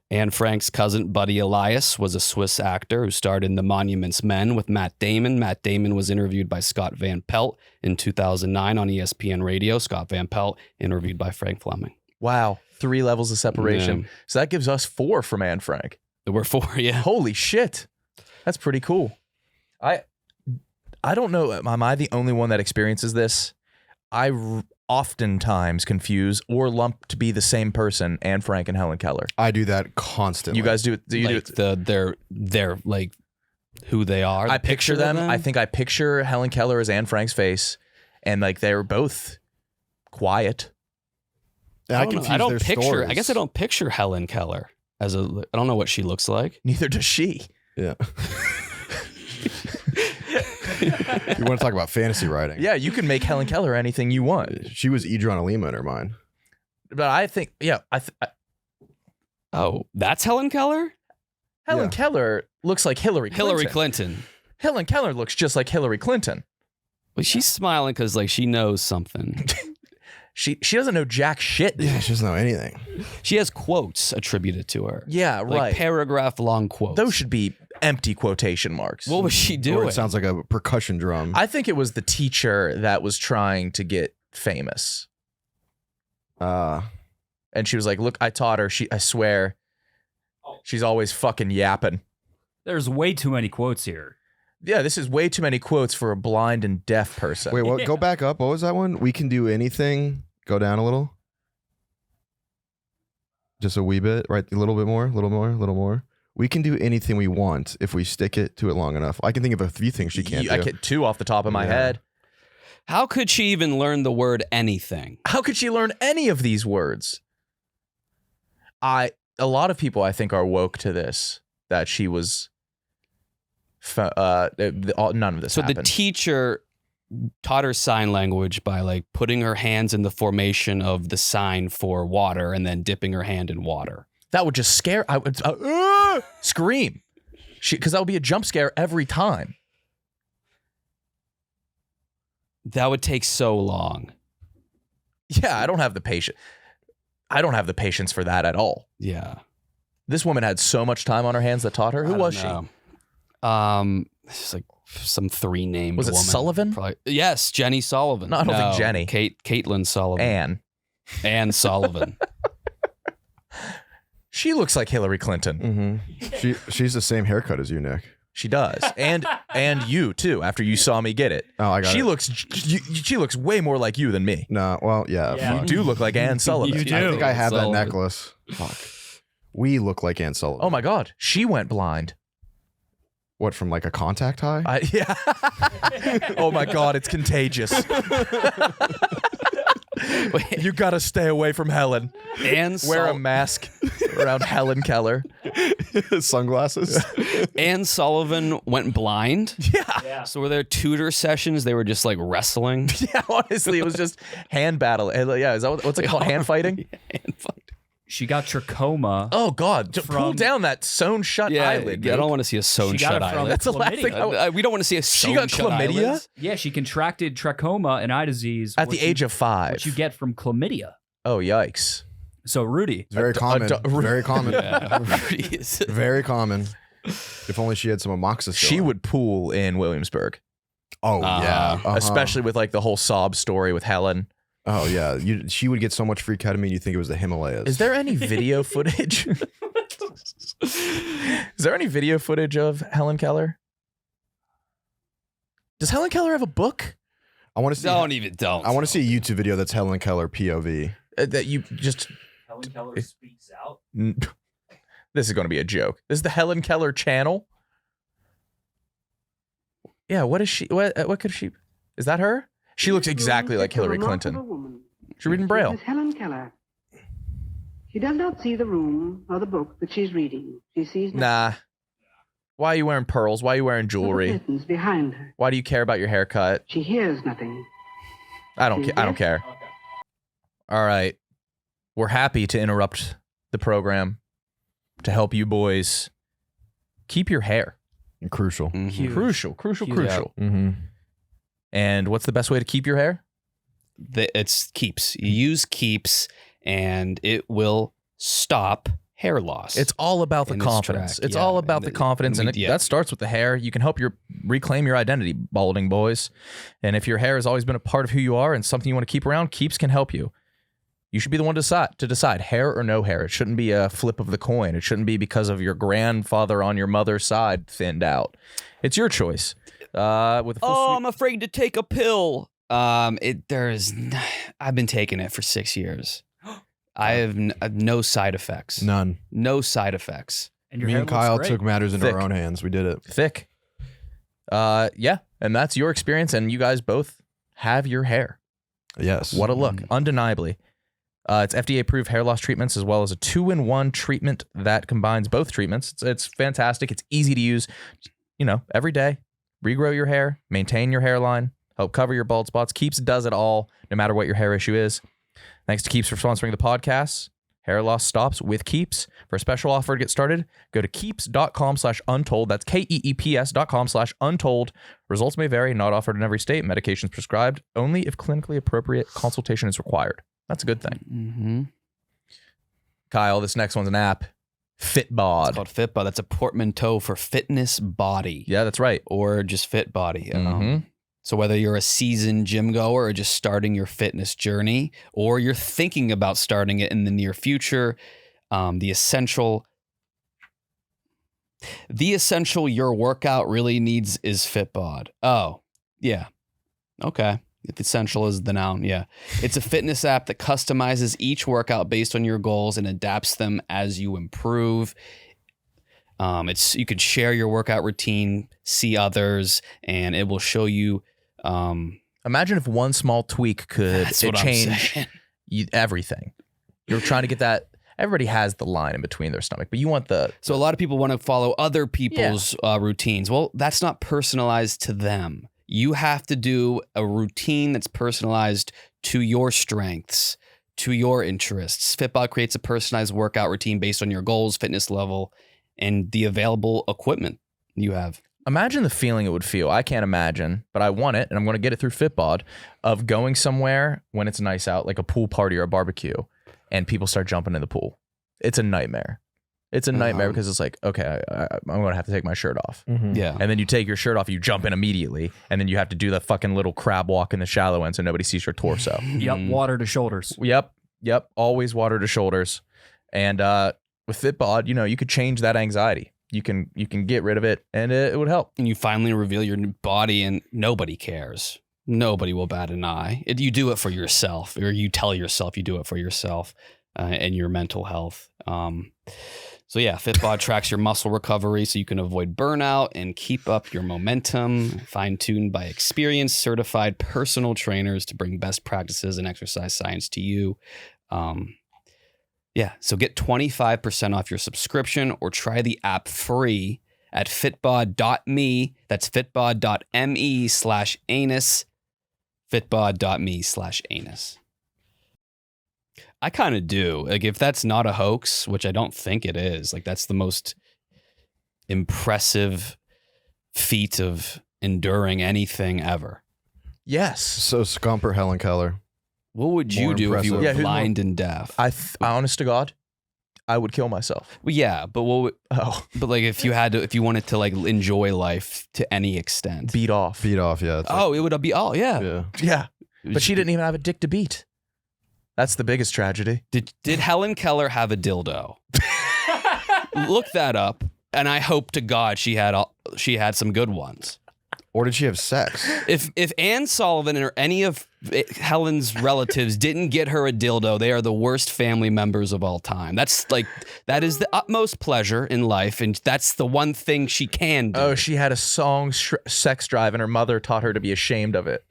Anne Frank's cousin, Buddy Elias, was a Swiss actor who starred in The Monuments Men with Matt Damon. Matt Damon was interviewed by Scott Van Pelt in 2009 on ESPN Radio. Scott Van Pelt interviewed by Frank Fleming. Wow. 3 levels of separation. Yeah. So that gives us 4 from Anne Frank. There were 4, yeah. Holy shit. That's pretty cool. I don't know. Am I the only one that experiences this? I oftentimes confuse or lump to be the same person Anne Frank and Helen Keller. I do that constantly. You guys do it? Do you Like do it? they're like who they are. I the picture of them. I think I picture Helen Keller as Anne Frank's face, and like they're both quiet. And I confuse I don't their picture. stories. I guess I don't picture Helen Keller as a. I don't know what she looks like. Neither does she. Yeah. You want to talk about fantasy writing? Yeah, you can make Helen Keller anything you want. She was Adriana Lima in her mind. But I think, yeah, Oh, that's Helen Keller. Helen Yeah. Keller looks like Hillary Clinton. Hillary Clinton. Helen Keller looks just like Hillary Clinton. Well, she's smiling because like she knows something. She doesn't know jack shit. Yeah, she doesn't know anything. She has quotes attributed to her. Yeah, Like right. paragraph long quotes. Those should be empty quotation marks. What was she Or doing? it sounds like a percussion drum. I think it was the teacher that was trying to get famous. And she was like, look, I taught her. I swear, she's always fucking yapping. There's way too many quotes here. Yeah, this is way too many quotes for a blind and deaf person. Wait, what? Go back up. What was that one? We can do anything. Go down a little. Just a wee bit, right? A little bit more, a little more, a little more. We can do anything we want if we stick it to it long enough. I can think of a few things she can't do. I get 2 off the top of my Yeah. head. How could she even learn the word anything? How could she learn any of these words? A lot of people I think are woke to this, that she was none of this So happened. the teacher taught her sign language by like putting her hands in the formation of the sign for water and then dipping her hand in water. That would just scare. I would scream, because that would be a jump scare every time. That would take so long. Yeah, I don't have the patience. I don't have the patience for that at all. Yeah. This woman had so much time on her hands that taught her. Who was she? This is like some 3 named Was it woman. Sullivan? Probably, yes, Jenny Sullivan. No, I don't think Jenny. Caitlin Sullivan. Anne. Sullivan. She looks like Hillary Clinton. She's the same haircut as you, Nick. She does, and you too. After you saw me get it, I got she it. she looks way more like you than me. No, well, yeah. Yeah. You do look like Anne Sullivan. You do. I think I have Sullivan. that necklace. Fuck. We look like Ann Sullivan. Oh my God, she went blind. What, from like a contact high? Yeah. Oh my God, it's contagious. You gotta stay away from Helen. Wear a mask around Helen Keller. Sunglasses? Anne Sullivan went blind. Yeah. So were there tutor sessions? They were just like wrestling. Yeah, honestly, it was just hand battle. Yeah, is that what's it called? Hand fighting? Hand fight. She got trachoma. Oh God, pull From- down that sewn shut eyelid. I don't want to see a sewn She got shut it from eyelid. That's the last thing. chlamydia. We don't want to see a sewn got shut chlamydia? eyelids. Yeah, she contracted trachoma and eye disease At the age of 5. which you get from chlamydia. Oh yikes! So Rudy, It's very common. Very common. Yeah. Very common. If only she had some amoxicillin. She would pool in Williamsburg, Oh, yeah. Uh-huh. especially with like the whole sob story with Helen. Oh, yeah. She would get so much free ketamine, you think it was the Himalayas. Is there any video footage? Is there any video footage of Helen Keller? Does Helen Keller have a book I want to see. Don't. I want to see a YouTube video that's Helen Keller POV. that you just? Helen Keller speaks out. This is going to be a joke. This is the Helen Keller channel. Yeah, what is she? What could she? Is that her? She looks exactly like Hillary Clinton. She's reading Braille. Miss Helen Keller. She does not see the room or the book that she's reading. She sees Nah. Why are you wearing pearls? Why are you wearing jewelry? curtains behind her. Why do you care about your haircut? She hears nothing. I don't care. I don't care. All right. We're happy to interrupt the program to help you boys keep your hair. Crucial. Mhm. Crucial. Yeah. Mm-hmm. And what's the best way to keep your hair? It's Keeps. You use Keeps, and it will stop hair loss. It's all about the In this confidence. track, It's yeah. all about And the the- confidence, and yeah. that starts with the hair. You can help reclaim your identity, balding boys. And if your hair has always been a part of who you are and something you want to keep around, Keeps can help you. You should be the one to decide hair or no hair. It shouldn't be a flip of the coin. It shouldn't be because of your grandfather on your mother's side thinned out. It's your choice. With a full I'm afraid to take a pill. I've been taking it for 6 years. I have no side effects. None. No side effects. And your Me hair and looks Kyle great. took matters into Thick. our own hands. We did it. thick. Yeah, and that's your experience, and you guys both have your hair. Yes. What a look, undeniably. It's FDA-approved hair loss treatments as well as a 2-in-1 treatment that combines both treatments. It's fantastic. It's easy to use. Every day, regrow your hair, maintain your hairline, help cover your bald spots. Keeps does it all, no matter what your hair issue is. Thanks to Keeps for sponsoring the podcast. Hair loss stops with Keeps. For a special offer to get started, go to keeps.com/untold. That's KEEPS.com/untold. Results may vary, not offered in every state. Medications prescribed only if clinically appropriate consultation is required. That's a good thing. Mm-hmm. Kyle, this next one's an app. Fitbod. It's called Fitbod. That's a portmanteau for fitness body. Yeah, that's right. Or just fit body. Mhm. So whether you're a seasoned gym goer or just starting your fitness journey, or you're thinking about starting it in the near future, the essential your workout really needs is Fitbod. Oh, yeah. Okay. If essential is the noun, yeah. It's a fitness app that customizes each workout based on your goals and adapts them as you improve. You could share your workout routine, see others, and it will show you. Imagine if one small tweak could That's what I'm change saying. everything. You're trying to get that. Everybody has the line in between their stomach, but you want the. So a lot of people want to follow other people's routines. Well, that's not personalized to them. You have to do a routine that's personalized to your strengths, to your interests. Fitbod creates a personalized workout routine based on your goals, fitness level, and the available equipment you have. Imagine the feeling it would feel. I can't imagine, but I want it, and I'm going to get it through Fitbod, of going somewhere when it's nice out, like a pool party or a barbecue, and people start jumping in the pool. It's a nightmare. It's a nightmare because it's like, okay, I'm going to have to take my shirt off. Yeah. And then you take your shirt off, you jump in immediately, and then you have to do the fucking little crab walk in the shallow end so nobody sees your torso. Yep, water to shoulders. Yep. Always water to shoulders. And with FitBod, you could change that anxiety. You can get rid of it, and it would help. And you finally reveal your body, and nobody cares. Nobody will bat an eye. You do it for yourself, or you tell yourself you do it for yourself and your mental health. So yeah, FitBod tracks your muscle recovery so you can avoid burnout and keep up your momentum, fine-tuned by experienced, certified personal trainers to bring best practices and exercise science to you. Yeah, so get 25% off your subscription or try the app free at fitbod.me. That's fitbod.me/anus. fitbod.me/anus. I kind of do. Like, if that's not a hoax, which I don't think it is, like, that's the most impressive feat of enduring anything ever. Yes. So Scump or Helen Keller? What would you More do if you were impressive. Yeah, who's blind and deaf? Honest to God, I would kill myself. Well, yeah, but but like if you wanted to like enjoy life to any extent. Beat off. Beat off, yeah. It's Oh, it would be yeah. yeah. Yeah. But she didn't even have a dick to beat. That's the biggest tragedy. Did Helen Keller have a dildo? Look that up, and I hope to God she had some good ones. Or did she have sex? If Anne Sullivan or any of Helen's relatives didn't get her a dildo, they are the worst family members of all time. That is the utmost pleasure in life, and that's the one thing she can do. Oh, she had a song sex drive, and her mother taught her to be ashamed of it.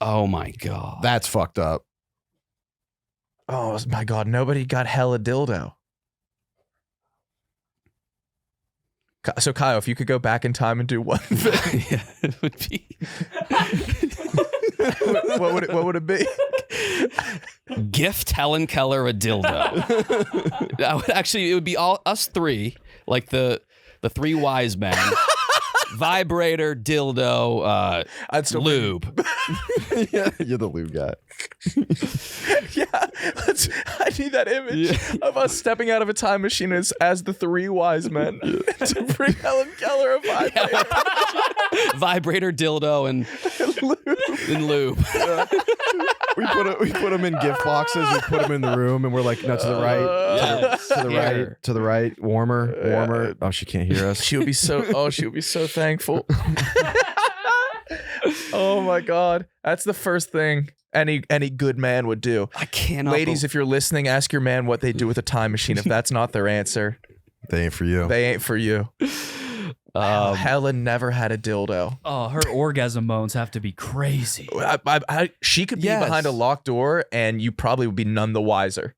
Oh my God. That's fucked up. Oh my God, nobody got hella dildo. So Kyle, if you could go back in time and do one thing, Yeah, it would be. what would it be? Gift Helen Keller a dildo. It would be all us three, like the three wise men. Vibrator, dildo, I'd still lube. Yeah, you're the lube guy. Yeah, I need that image of us stepping out of a time machine as the three wise men to bring Helen Keller a vibrator. Vibrator, dildo, and lube. We put them in gift boxes. We put them in the room, and we're like, no, to the right, to the Here. right, to the right, warmer. Oh, she can't hear us. She would be so thankful. Oh my God, that's the first thing any good man would do. I cannot. Ladies, if you're listening, ask your man what they do with a time machine. If that's not their answer, They ain't for you. they ain't for you. Helen never had a dildo. Oh, her orgasm moans have to be crazy. She could be Yes. behind a locked door, and you probably would be none the wiser.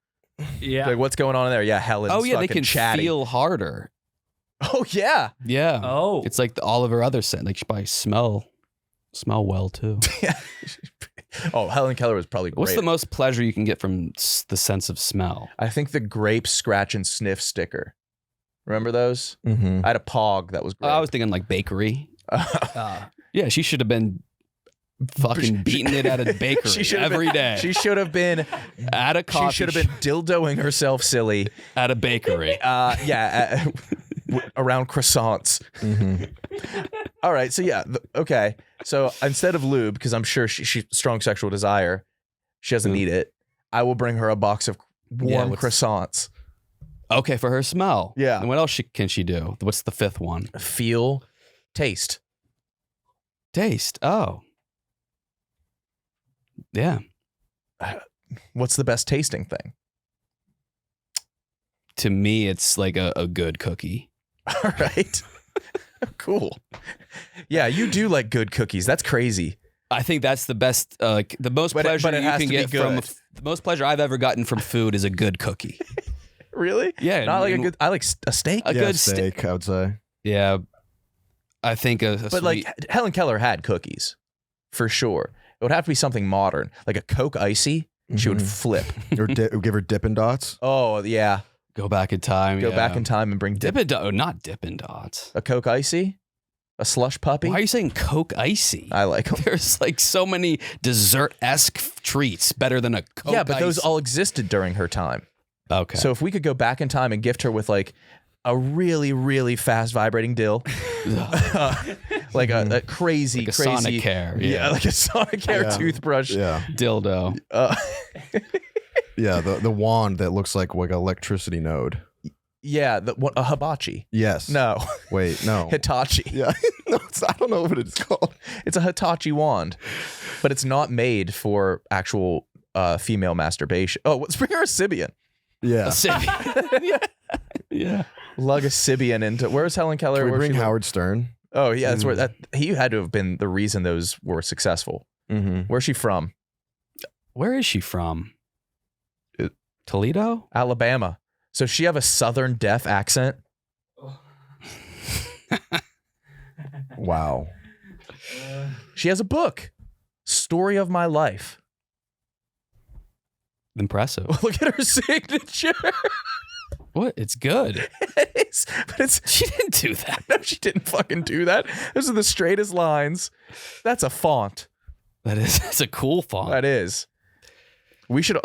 Yeah. Like, what's going on in there? Yeah, Helen's Oh yeah, they fucking can chatty. feel harder. Oh yeah. Yeah. Oh. It's like all of her other scent. Like she probably smell well too. Oh, Helen Keller was probably great. What's the most pleasure you can get from the sense of smell? I think the grape scratch and sniff sticker. Remember those? Mm-hmm. I had a Pog that was great. I was thinking like bakery. Yeah, she should have been fucking beating it at a bakery She should have every been- day. She should have been. At a coffee She should have been dildoing herself silly. at a bakery. Around croissants. Mm-hmm. All right. So yeah. Okay. So instead of lube, because I'm sure she's strong sexual desire, she doesn't need it. I will bring her a box of warm croissants. Okay, for her smell. Yeah. And what else can she do? What's the fifth one? Feel, taste. Taste. Oh. Yeah. What's the best tasting thing? To me, it's like a good cookie. All right. Cool. Yeah, you do like good cookies. That's crazy. I think that's the best, the most But pleasure it you has can to be get from, good. the most pleasure I've ever gotten from food is a good cookie. Really? Yeah. Not like a good. I like a steak. A Yeah, good steak, I would say. Yeah. I think But like Helen Keller had cookies, for sure. It would have to be something modern, like a Coke Icy. She would flip. Or give her Dippin' Dots. Oh yeah, go back in time. go back in time and bring Dippin' Dots. Not Dippin' Dots. a Coke Icy. A slush puppy. Why are you saying Coke Icy? I like them. There's like so many dessert-esque treats better than a Coke Yeah, but those Icy. all existed during her time. Okay. So if we could go back in time and gift her with like a really, really fast vibrating dill, like a crazy, like a crazy Sonicare. yeah, like a Sonicare Yeah. toothbrush. Yeah. Dildo. Yeah. The wand that looks like an electricity node. Yeah, a hibachi. Yes. No, Wait. No. Hitachi. Yeah. No, I don't know what it's called. It's a Hitachi wand, but it's not made for actual female masturbation. Oh, let's bring her a Sibian. Yeah. Yeah. Lug a Sibian into. Where's Helen Keller? Can we Where's bring she- Howard Stern? Oh yeah, that's where he had to have been the reason those were successful. Mm-hmm. Where's she from? Where is she from? Toledo? Alabama. So she have a Southern deaf accent. Wow. She has a book, Story of My Life. Impressive. Look at her signature. What? It's good. But She didn't do that. no, she didn't fucking do that. Those are the straightest lines. That's a font. That's a cool font. That is. We should.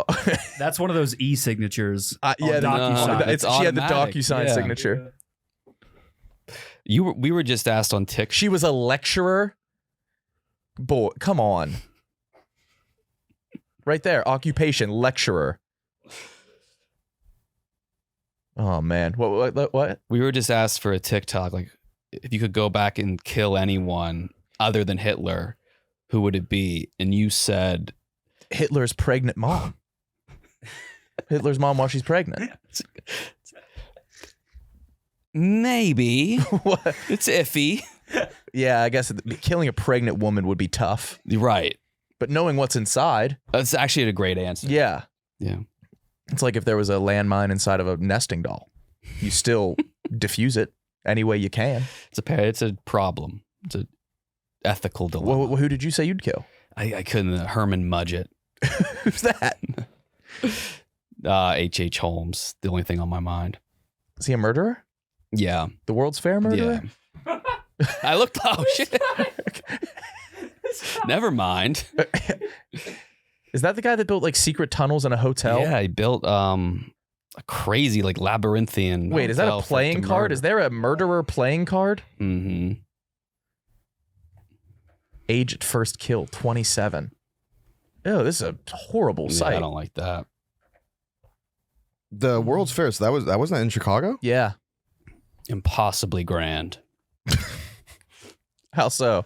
That's one of those e-signatures. Yeah, on no, DocuSign. it's she had the automatic. DocuSign Yeah. signature. We were just asked on TikTok. She was a lecturer. Boy, come on. Right there, occupation, lecturer. Oh man, what? We were just asked for a TikTok, like if you could go back and kill anyone other than Hitler, who would it be? And you said Hitler's pregnant mom. Hitler's mom while she's pregnant. maybe. What? It's iffy. Yeah, I guess killing a pregnant woman would be tough, You're right. but knowing what's inside, That's actually a great answer. yeah. Yeah. It's like if there was a landmine inside of a nesting doll, you still diffuse it any way you can. It's a problem. It's a ethical dilemma. Well, who did you say you'd kill? I couldn't. Herman Mudgett. Who's that? H.H. Holmes. The only thing on my mind. Is he a murderer? Yeah. The World's Fair murderer? Yeah. I looked. Oh shit. Never mind. Is that the guy that built like secret tunnels in a hotel? Yeah, he built a crazy like labyrinthian. Wait, is that a playing card? Is there a murderer playing card? Mm-hmm. Age at first kill, 27. Oh, this is a horrible Yeah, sight. I don't like that. The World's Fair. So that wasn't in Chicago? Yeah. Impossibly grand. How so?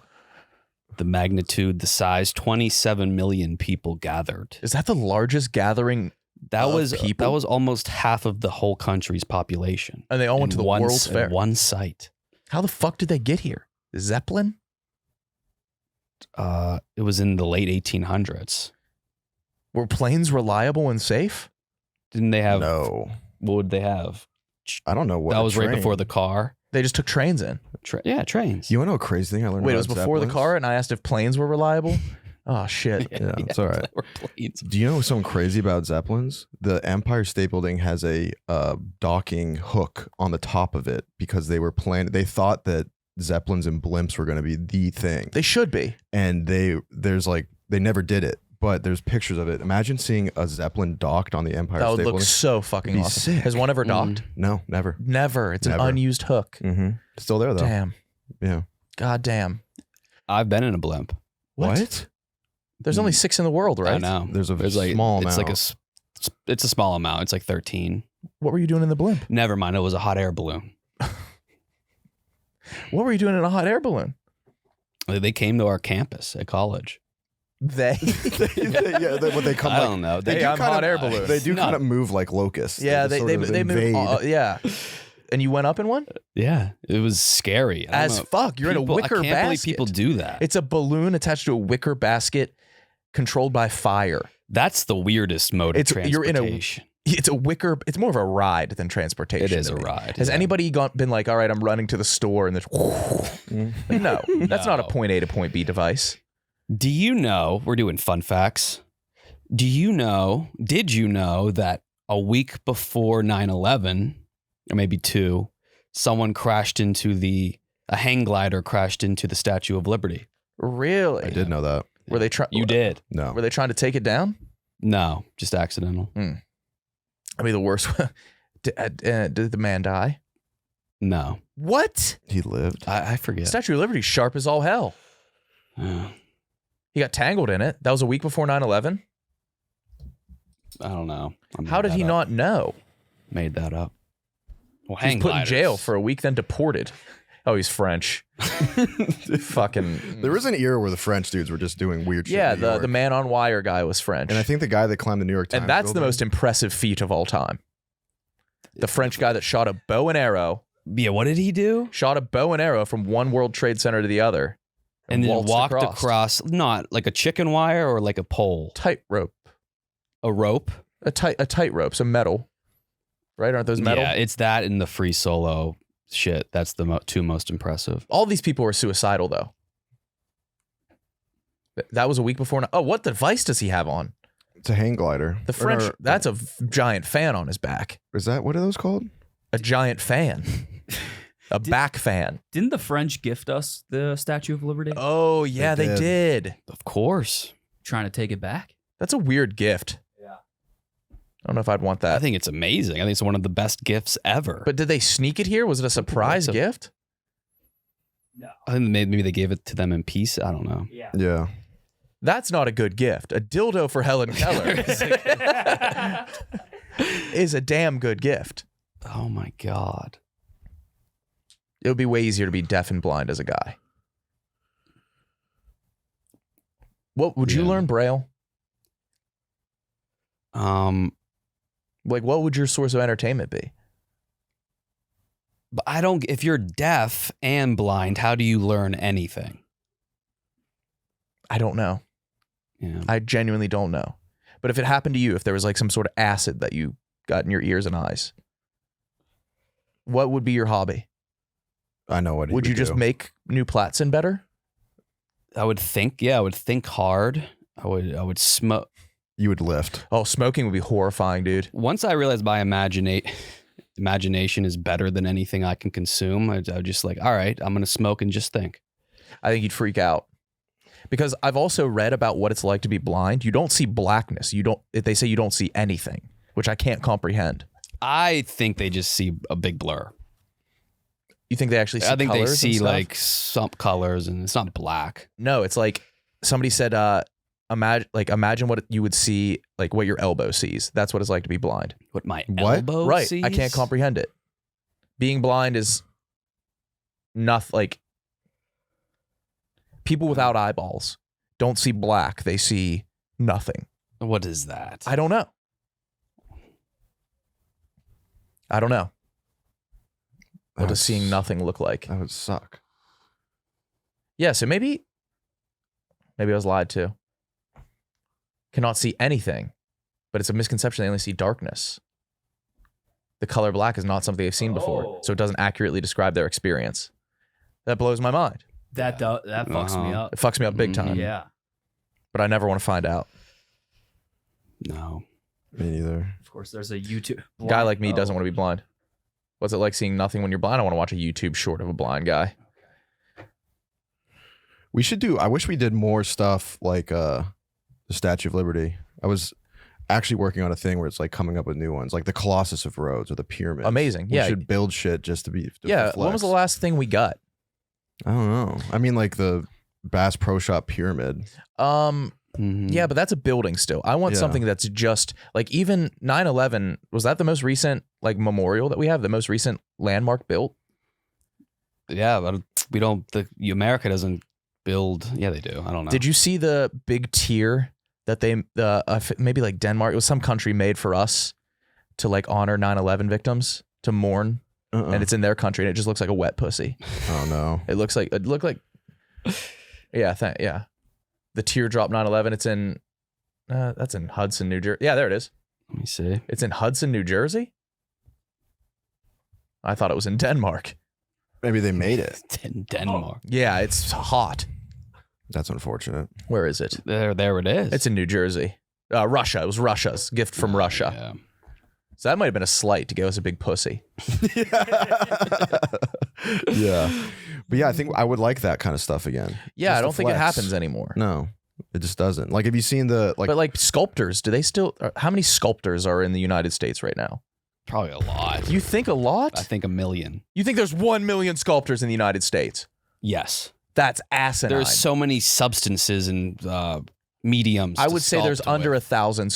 The magnitude, the size, 27 million people gathered. Is that the largest gathering? That Of was people? that was almost half of the whole country's population. And they all went to in the one World's in Fair. one site. How the fuck did they get here? Zeppelin? It was in the late 1800s. Were planes reliable and safe? Didn't they have? No. What would they have? I don't know what. That a was right train- before the car. They just took trains in. Yeah, trains. You want to know a crazy thing I learned Wait, it about was before the Zeppelins? car and I asked if planes were reliable? Oh, shit. Yeah, it's all right. They were planes. Do you know something crazy about Zeppelins? The Empire State Building has a docking hook on the top of it because they were planning. They thought that Zeppelins and blimps were going to be the thing, They should be. and they never did it. But there's pictures of it. Imagine seeing a Zeppelin docked on the Empire That State would look Building. so fucking It'd be awesome. sick. Has one ever docked? No, never. Never. It's Never. an unused hook. Mm-hmm. Still there though. Damn. Yeah. God damn. I've been in a blimp. What? There's only 6 in the world, right? I know. There's a like small It's like amount. it's a small amount. It's like 13. What were you doing in the blimp? Never mind. It was a hot air balloon. What were you doing in a hot air balloon? They came to our campus at college. They. What they come I like. don't know. Hey, do I'm kind hot of- air balloon. They do Not- kind of move like locusts. Yeah, just they sort of move. invade. Yeah. And you went up in one? Yeah, it was scary. I don't As know. fuck. You're in a People- wicker I can't believe basket. people do that. It's a balloon attached to a wicker basket controlled by fire. That's the weirdest mode of It's- you're in a- transportation. It's a wicker. It's more of a ride than transportation. It is to a me. ride. Has yeah. anybody been like, all right, I'm running to the store and there's no, that's not a No. point A to point B device. Do you know, we're doing fun facts. Did you know that a week before 9/11, or maybe 2, someone crashed into the A hang glider crashed into the Statue of Liberty. Really? I did know that. Were they trying? You did? No. Were they trying to take it down? No, just accidental. I mean, the worst. Did the man die? No, What? He lived. I forget. Statue of Liberty, sharp as all hell. Yeah. He got tangled in it. That was a week before 9/11. I don't know. How did he not know? Made that up? Well, He was hang put in gliders. jail for a week, then deported. Oh, he's French. Fucking. There was an era where the French dudes were just doing weird shit. Yeah, in New York. the man on wire guy was French. And I think the guy that climbed the New York Times. And that's the building- most impressive feat of all time. The French guy that shot a bow and arrow, Yeah, what did he do? from one World Trade Center to the other. And then waltzed walked across, not like a chicken wire or like a pole, Tightrope. a rope. A tightrope, some metal. Right? Aren't those metal? Yeah, it's that and the free solo shit. That's the two most impressive. All these people were suicidal, though. That was a week before. Oh, what device does he have on? It's a hang glider. The Or French, no, that's a giant fan on his back. Is that what are those called? A giant fan. A back fan. Didn't the French gift us the Statue of Liberty? Oh, yeah, They they did. did. Of course. Trying to take it back? That's a weird gift. Yeah. I don't know if I'd want that. I think it's amazing. I think it's one of the best gifts ever. But did they sneak it here? Was it a surprise That's a- gift? I think maybe they gave it to them in peace. I don't know. Yeah. Yeah. That's not a good gift. A dildo for Helen Keller is a damn good gift. Oh my God. It would be way easier to be deaf and blind as a guy. What would you Yeah. learn Braille? Like, what would your source of entertainment be? But I don't, if you're deaf and blind, how do you learn anything? I don't know. Yeah. I genuinely don't know. But if it happened to you, if there was like some sort of acid that you got in your ears and eyes, what would be your hobby? I know what. Would you just make new Platson better? I would think, I would think hard. I would smoke. You would lift. Oh, smoking would be horrifying, dude. Once I realized my imagination is better than anything I can consume, I was just like, all right, I'm going to smoke and just think. I think you'd freak out. Because I've also read about what it's like to be blind. You don't see blackness. They say you don't see anything, which I can't comprehend. I think they just see a big blur. You think they actually see I think they colors and see stuff? like some colors and it's not black. No, it's like somebody said, imagine what you would see, like what your elbow sees. That's what it's like to be blind. What my What? elbow Right. sees? I can't comprehend it. Being blind is nothing. Like people without eyeballs don't see black. They see nothing. What is that? I don't know. What does seeing nothing look like? That would suck. Yeah, so maybe I was lied to. Cannot see anything, but it's a misconception. They only see darkness. The color black is not something they've seen before, so it doesn't accurately describe their experience. That blows my mind. That fucks me up. It fucks me up big time. Yeah. But I never want to find out. No. Me neither. Of course, there's a YouTube. A guy like me doesn't want to be blind. What's it like seeing nothing when you're blind? I want to watch a YouTube short of a blind guy. We should do. I wish we did more stuff like the Statue of Liberty. I was actually working on a thing where it's like coming up with new ones, like the Colossus of Rhodes or the pyramids. Amazing. We Yeah. should build shit just to be. to Yeah. flex. When was the last thing we got? I don't know. I mean, like the Bass Pro Shop pyramid. Mhm. Yeah, but that's a building still. I want Yeah. something that's just like even 9/11. Was that the most recent like memorial that we have? The most recent landmark built? Yeah, but we don't. America doesn't build. Yeah, they do. I don't know. Did you see the big tier that they maybe like Denmark? It was some country made for us to like honor 9/11 victims to mourn, and it's in their country, and it just looks like a wet pussy. Oh no. It looked like yeah. The teardrop 9/11. It's in that's in Hudson, New Jersey. Yeah, there it is. Let me see. It's in Hudson, New Jersey. I thought it was in Denmark. Maybe they made it. It's in Denmark. Yeah, it's hot. That's unfortunate. Where is it? There it is. It's in New Jersey. Russia. It was Russia's gift from Russia. Yeah. So that might have been a slight to give us a big pussy. Yeah. But yeah, I think I would like that kind of stuff again. Yeah, Just I to don't think it flex. happens anymore. No, it just doesn't. Like, have you seen the But like sculptors, do they still? How many sculptors are in the United States right now? Probably a lot. You think a lot? I think 1 million. You think there's 1 million sculptors in the United States? Yes. That's asinine. There's so many substances and mediums. I to would say there's sculpt under with. 1,000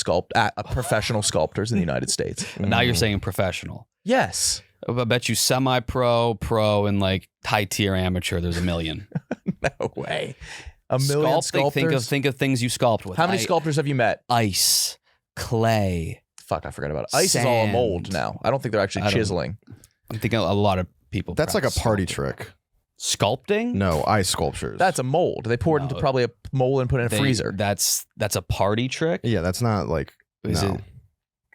professional sculptors in the United States. Now you're saying professional. Yes. I bet you semi-pro, pro, and like high-tier amateur. There's 1 million. No way. 1 million sculptors. Think of things you sculpt with. How many sculptors have you met? Ice, clay. Fuck, I forgot about it. Ice is all a mold Sand. now. I don't think they're I actually don't- chiseling. I'm thinking a lot of people. That's like a practice party sculpting. trick. Sculpting? No, ice sculptures. That's a mold. They pour it into No. probably a mold and put it in a freezer. That's a party trick. yeah. That's not like Is no.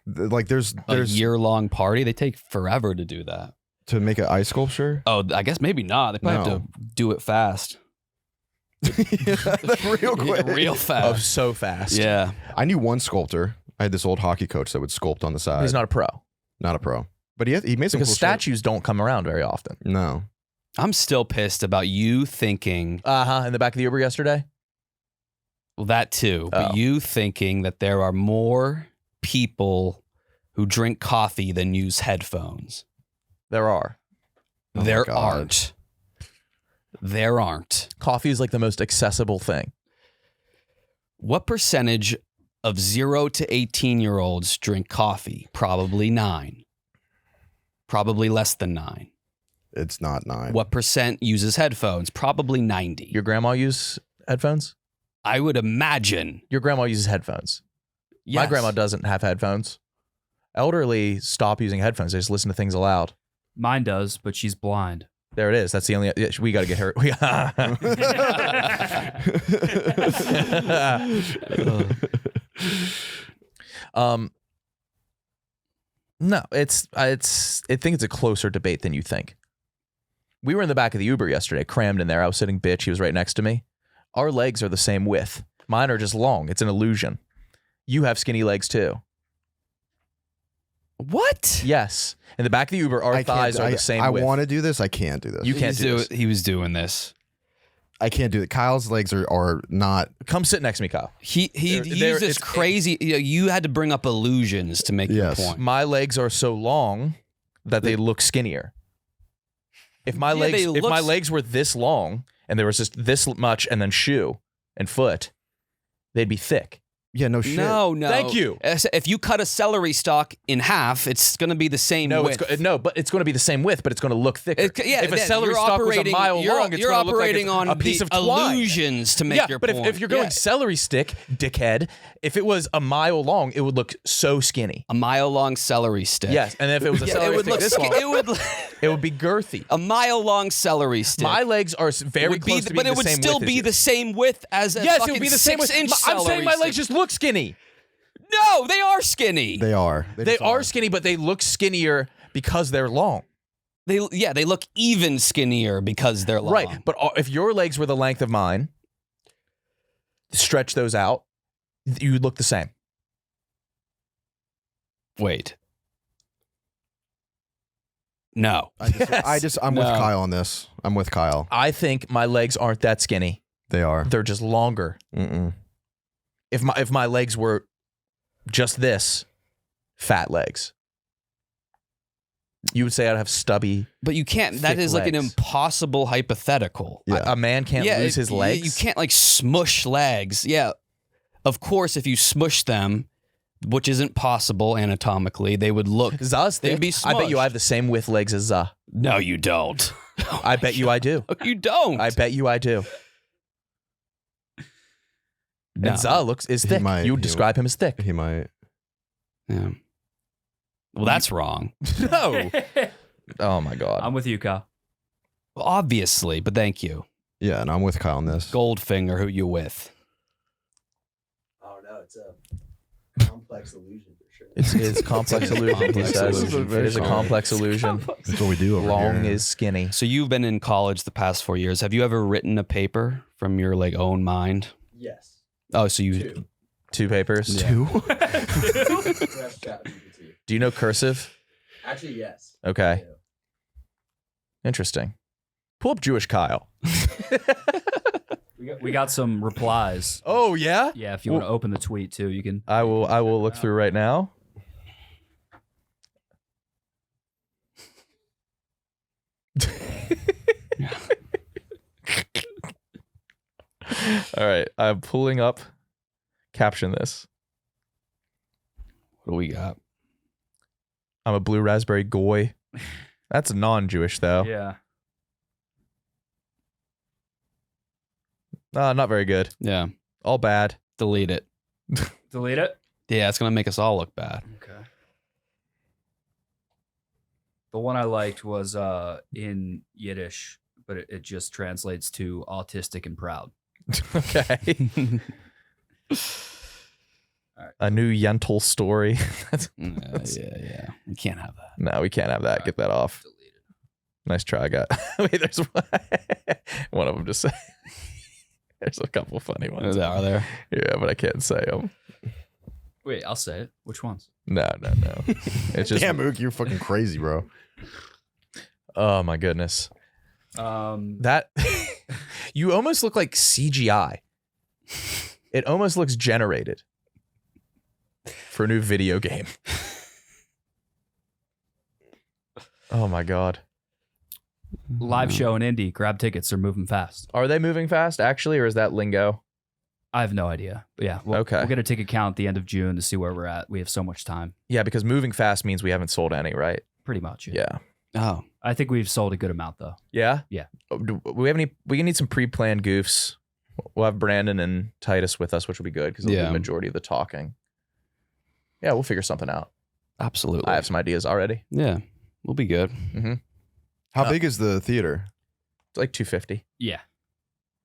Like there's A year-long party. They take forever to do that. to make an ice sculpture. Oh, I guess maybe not. They probably have to do it fast. Real quick. Real Oh, fast. so fast. Yeah. I knew one sculptor. I had this old hockey coach that would sculpt on the side. He's not a pro. Not a pro, but he made some Because cool shit. statues don't come around very often. No, I'm still pissed about you thinking, In the back of the Uber yesterday? well, that too, but Oh. you thinking that there are more people who drink coffee than use headphones. There are. Oh my There God. aren't. There aren't. Coffee is like the most accessible thing. What percentage of 0 to 18-year-olds drink coffee? Probably 9. Probably less than 9. it's not 9. What percent uses headphones? Probably 90. Your grandma use headphones? I would imagine. Your grandma uses headphones. My Yes. grandma doesn't have headphones. Elderly stop using headphones. They just listen to things aloud. Mine does, but she's blind. There it is. That's the only. Yeah, we got to get her. No, I think it's a closer debate than you think. We were in the back of the Uber yesterday, crammed in there. I was sitting bitch. He was right next to me. Our legs are the same width. Mine are just long. It's an illusion. You have skinny legs too. What? Yes. In the back of the Uber, our thighs are the same I width. want to do this. I can't do this. You can't do this. He was doing this. I can't do it. Kyle's legs are not. Come sit next to me, Kyle. He There- used this it's- crazy. You had to bring up illusions to make Yes. your point. My legs are so long that they look skinnier. If my Yeah, they legs, look- legs were this long and there was just this much and then shoe and foot, they'd be thick. Yeah, no shit. No. Thank you. If you cut a celery stalk in half, it's going to be the same No, width. but it's going to be the same width, but it's going to look thicker. If a celery stalk was a mile long, it's you're going to look like operating it's on a piece the of twine. illusions to make Yeah, your but point. if you're going Yeah. celery stick, dickhead, if it was a mile long, it would look so skinny. A mile-long celery stick. Yes, and if it was a Yeah, celery it would stick look. this long, It would. it would be girthy. A mile-long celery stick. My legs are very would be, close to being but it the would same still width as be you. the same width as a Yes, it fucking would be the same width. 6-inch I'm saying celery my legs stick. just look skinny. No, they are skinny. They are. They just are skinny, but they look skinnier because they're long. They look even skinnier because they're long. Right. But if your legs were the length of mine, stretch those out, you would look the same. Wait. No. I'm with No. Kyle on this. I'm with Kyle. I think my legs aren't that skinny. They are. They're just longer. Mm-mm. If my legs were just this, fat legs, you would say I'd have stubby. But you can't. That Thick is like an legs. impossible hypothetical. Yeah. A man can't lose his legs. You can't like smush legs. Yeah. Of course, if you smush them, which isn't possible anatomically, they would look. Zah's They'd thick. be I bet you I smushed. have the same width legs as Zah. No, you don't. I bet you I do. You don't. I bet you I do. No. And Zah is thick. might- You would he describe him as thick. He might. Yeah. Well, that's wrong. No. Oh my God. I'm with you, Kyle. Well, obviously, but thank you. Yeah, and I'm with Kyle on this. Goldfinger, who you with? I don't know. It's a complex illusion for sure. It's complex illusion, he Complex says. illusion. It is a complex illusion. That's what we do over Long here. is skinny. So you've been in college the past 4 years. Have you ever written a paper from your like own mind? Yes. Oh, so you Two. 2 papers. Yeah. Two? Fresh chat GPT. Do you know cursive? Actually, yes. Okay. Yeah. Interesting. Pull up Jewish Kyle. We got some replies. Oh yeah. Yeah, if you want to open the tweet too, you can. I will look through right now. All right, I'm pulling up. Caption this. What do we got? I'm a blue raspberry goy. That's non-Jewish though. Yeah. Not very good. Yeah. All bad. Delete it. Delete it. Yeah, it's gonna make us all look bad. Okay. The one I liked was in Yiddish, but it just translates to autistic and proud. Okay. A new Untold story. Yeah. We can't have that. No, we can't have that. Get that off. Delete it. Nice try. I got. Wait, there's one of them. Just say. There's a couple funny ones. Are there? Yeah, but I can't say them. Wait, I'll say it. Which ones? No. It's just. Damn, Mook, you're fucking crazy, bro. Oh my goodness. That you almost look like CGI. It almost looks generated for a new video game. Oh my god. Live show in Indy. Grab tickets. They're moving fast. Are they moving fast actually, or is that lingo? I have no idea. But yeah. We'll get a ticket count at the end of June to see where we're at. We have so much time. Yeah, because moving fast means we haven't sold any, right? Pretty much. Yeah. Oh. I think we've sold a good amount though. Yeah? Yeah. Do we have any? We need some pre-planned goofs. We'll have Brandon and Titus with us, which will be good because they'll do the majority of the talking. Yeah, we'll figure something out. Absolutely. I have some ideas already. Yeah. We'll be good. Mm-hmm. How big is the theater? It's like 250. Yeah.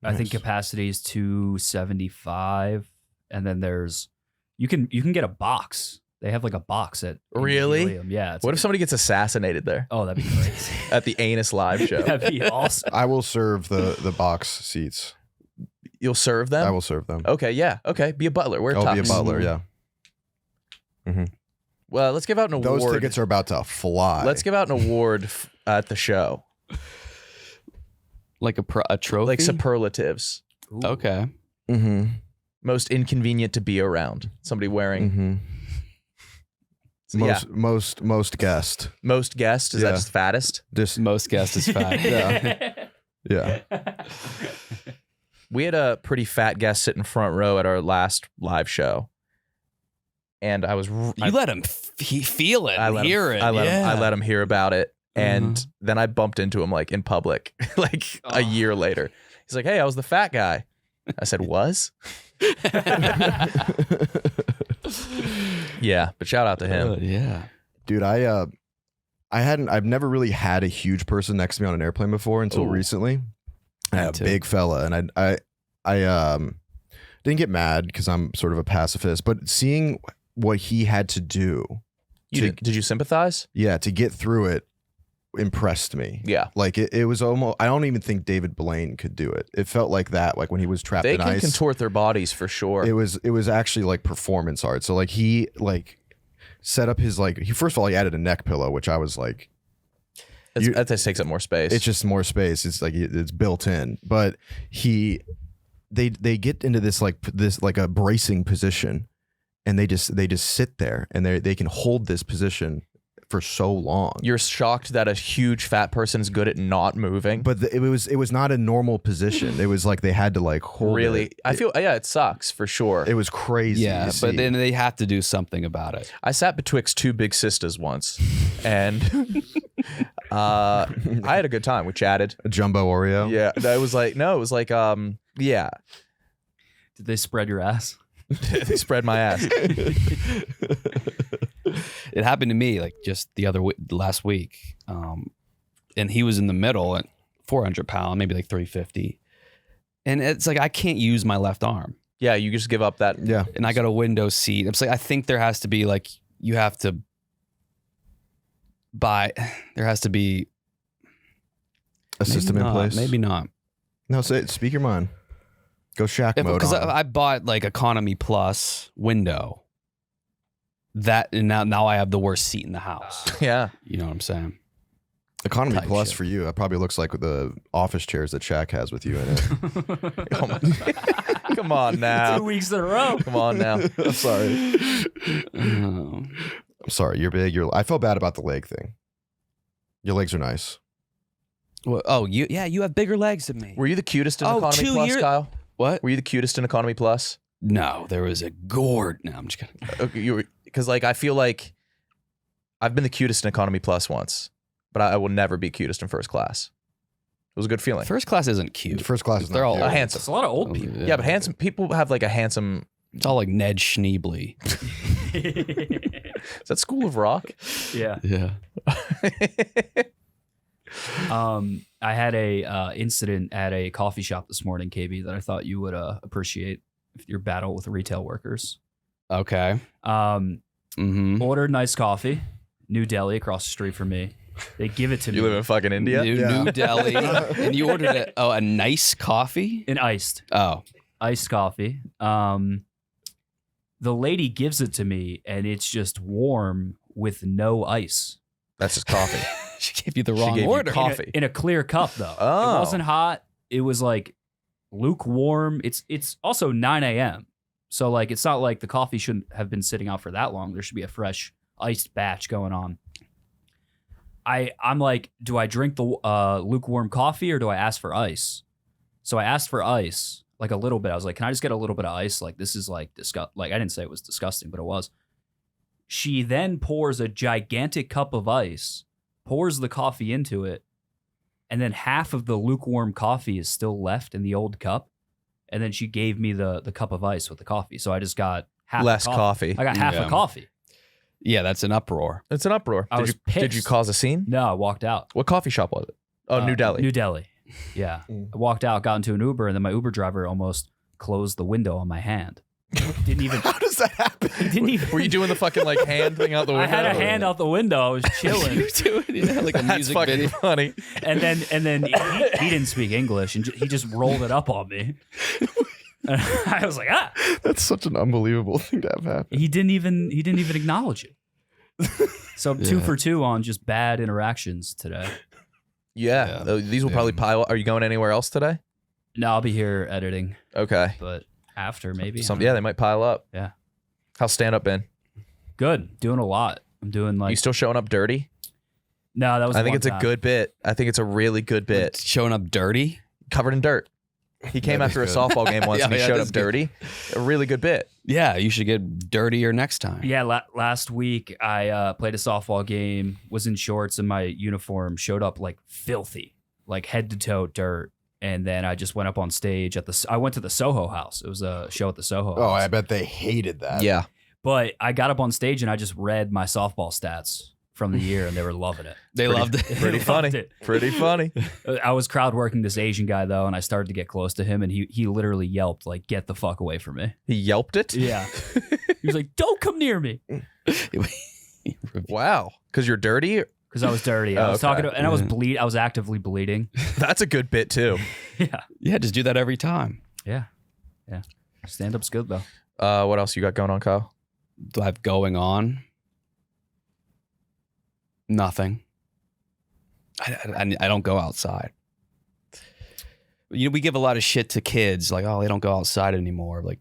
I think capacity is 275, and then there's you can get a box. They have like a box at Really? Helium. Yeah. What if somebody gets assassinated there Oh, that'd be crazy. at the Anus live show? That'd be awesome. I will serve the box seats. You'll serve them? I will serve them. Okay, yeah. Okay, be a butler. Wear I'll be a tux. butler, yeah. Well, let's give out an award. Those tickets are about to fly. Let's give out an award at the show. Like a trophy? Like superlatives. Ooh. Okay. Mm-hmm. Most inconvenient to be around. Somebody wearing. Mm-hmm. Yeah. Most guest. Most guest. Is that Yeah. just fattest? Just Most guest is fat. yeah. We had a pretty fat guest sit in front row at our last live show. And I was. You let him feel it, hear it. I let him hear about it. And then I bumped into him like in public, like a year later. He's like, "Hey, I was the fat guy." I said, "Was?" Yeah, but shout out to him. Yeah. Dude, I've never really had a huge person next to me on an airplane before until recently. I had a big fella, and I didn't get mad because I'm sort of a pacifist, but seeing what he had to do, Did you sympathize? Yeah, to get through it impressed me. Yeah. Like it was almost, I don't even think David Blaine could do it. It felt like that, like when he was trapped They in can ice. contort their bodies for sure. It was actually like performance art. So like he like set up his he first of all he added a neck pillow, which I was like, that just takes up more space. it's just more space. It's like it's built in. But they get into this like a bracing position, and they just sit there and they can hold this position for so long. You're shocked that a huge fat person is good at not moving. But it was not a normal position. It was like they had to like hold really, it. I feel it sucks for sure. It was crazy. Yeah, to but see. then they have to do something about it. I sat betwixt two big sisters once, and I had a good time. We chatted. A jumbo Oreo. Yeah, it was like yeah. Did they spread your ass? They spread my ass. It happened to me like just last week, and he was in the middle at 400 pounds, maybe like 350, and it's like I can't use my left arm. Yeah, you just give up that. Yeah. And I got a window seat. It's like I think there has to be like you have to buy. There has to be A system in place. Maybe not. No, speak your mind. Go Shaq mode. Because on. I bought like economy plus window. And now I have the worst seat in the house. Yeah. You know what I'm saying? Economy type plus shit. for you. That probably looks like the office chairs that Shaq has with you in it. Come on now. 2 weeks in a row. Come on now. I'm sorry. Um, I'm sorry. You're big. I felt bad about the leg thing. Your legs are nice. you have bigger legs than me. Were you the cutest in Oh, Economy 2 Plus, years- Kyle? What? Were you the cutest in Economy Plus? No, there was a gourd. No, I'm just kidding. Okay, you were, because like I feel like I've been the cutest in Economy Plus once, but I will never be cutest in first class. It was a good feeling. First class isn't cute. First class is They're not all cute. handsome. It's a lot of old people. Yeah, but handsome people have like a handsome. It's all like Ned Schneebly. Is that School of Rock? Yeah. Yeah. I had a incident at a coffee shop this morning, KB, that I thought you would appreciate your battle with retail workers. Okay. Mm-hmm. Ordered nice coffee, New Delhi across the street from me. They give it to You me live in fucking India? New Delhi. And you ordered a nice coffee? in iced coffee. The lady gives it to me, and it's just warm with no ice. That's just coffee. She gave you the She wrong gave you order. coffee. In a clear cup, though. Oh. It wasn't hot. It was like lukewarm. It's also 9 a.m. So like it's not like the coffee shouldn't have been sitting out for that long. There should be a fresh iced batch going on. I'm like, do I drink the lukewarm coffee or do I ask for ice? So I asked for ice, like a little bit. I was like, can I just get a little bit of ice? Like this is like like I didn't say it was disgusting, but it was. She then pours a gigantic cup of ice, pours the coffee into it, and then half of the lukewarm coffee is still left in the old cup. And then she gave me the cup of ice with the coffee. So I just got half Less a coffee. I got half Yeah. a coffee. Yeah, that's an uproar. It's an uproar. I was Did you pissed. cause a scene? No, I walked out. What coffee shop was it? Oh, New Delhi. New Delhi. Yeah. I walked out, got into an Uber, and then my Uber driver almost closed the window on my hand. Didn't even. How does that happen? He didn't even. Were you doing the fucking like hand thing out the window? I had a hand out the window. I was chilling, You do it, yeah, like a That's music fucking video. funny. and then he didn't speak English, and he just rolled it up on me. And I was like, ah. That's such an unbelievable thing to have happen. He didn't even acknowledge it. So I'm 2 for 2 on just bad interactions today. Yeah. Yeah. These will probably pile up. Are you going anywhere else today? No, I'll be here editing, Okay. but after maybe. Yeah, they might pile up. Yeah. How's stand up been? Good. Doing a lot. I'm doing like. You still showing up dirty? No, that was. I think one it's a time. good bit. I think it's a really good bit. Showing up dirty. Covered in dirt. He came That after a is good. softball game once and he Yeah, showed that's up good. dirty. A really good bit. Yeah, you should get dirtier next time. Yeah, last week I played a softball game, was in shorts and my uniform, showed up like filthy, like head to toe dirt, and then I just went up on stage I went to the Soho House. It was a show at the Soho Oh, House. I bet they hated that. Yeah. But I got up on stage and I just read my softball stats from the year, and they were loving it. They loved it. Pretty funny. Loved it. Pretty funny. I was crowd working this Asian guy though, and I started to get close to him, and he literally yelped like, "Get the fuck away from me!" He yelped it? Yeah, he was like, "Don't come near me," Wow. Because you're dirty? because I was dirty. I Oh, was okay. talking to, and I was actively bleeding. That's a good bit too. Yeah, Yeah, just do that every time. yeah. Stand up's good though. What else you got going on, Kyle? Do I have going on? Nothing. I don't go outside. You know, we give a lot of shit to kids, like, oh, they don't go outside anymore. Like,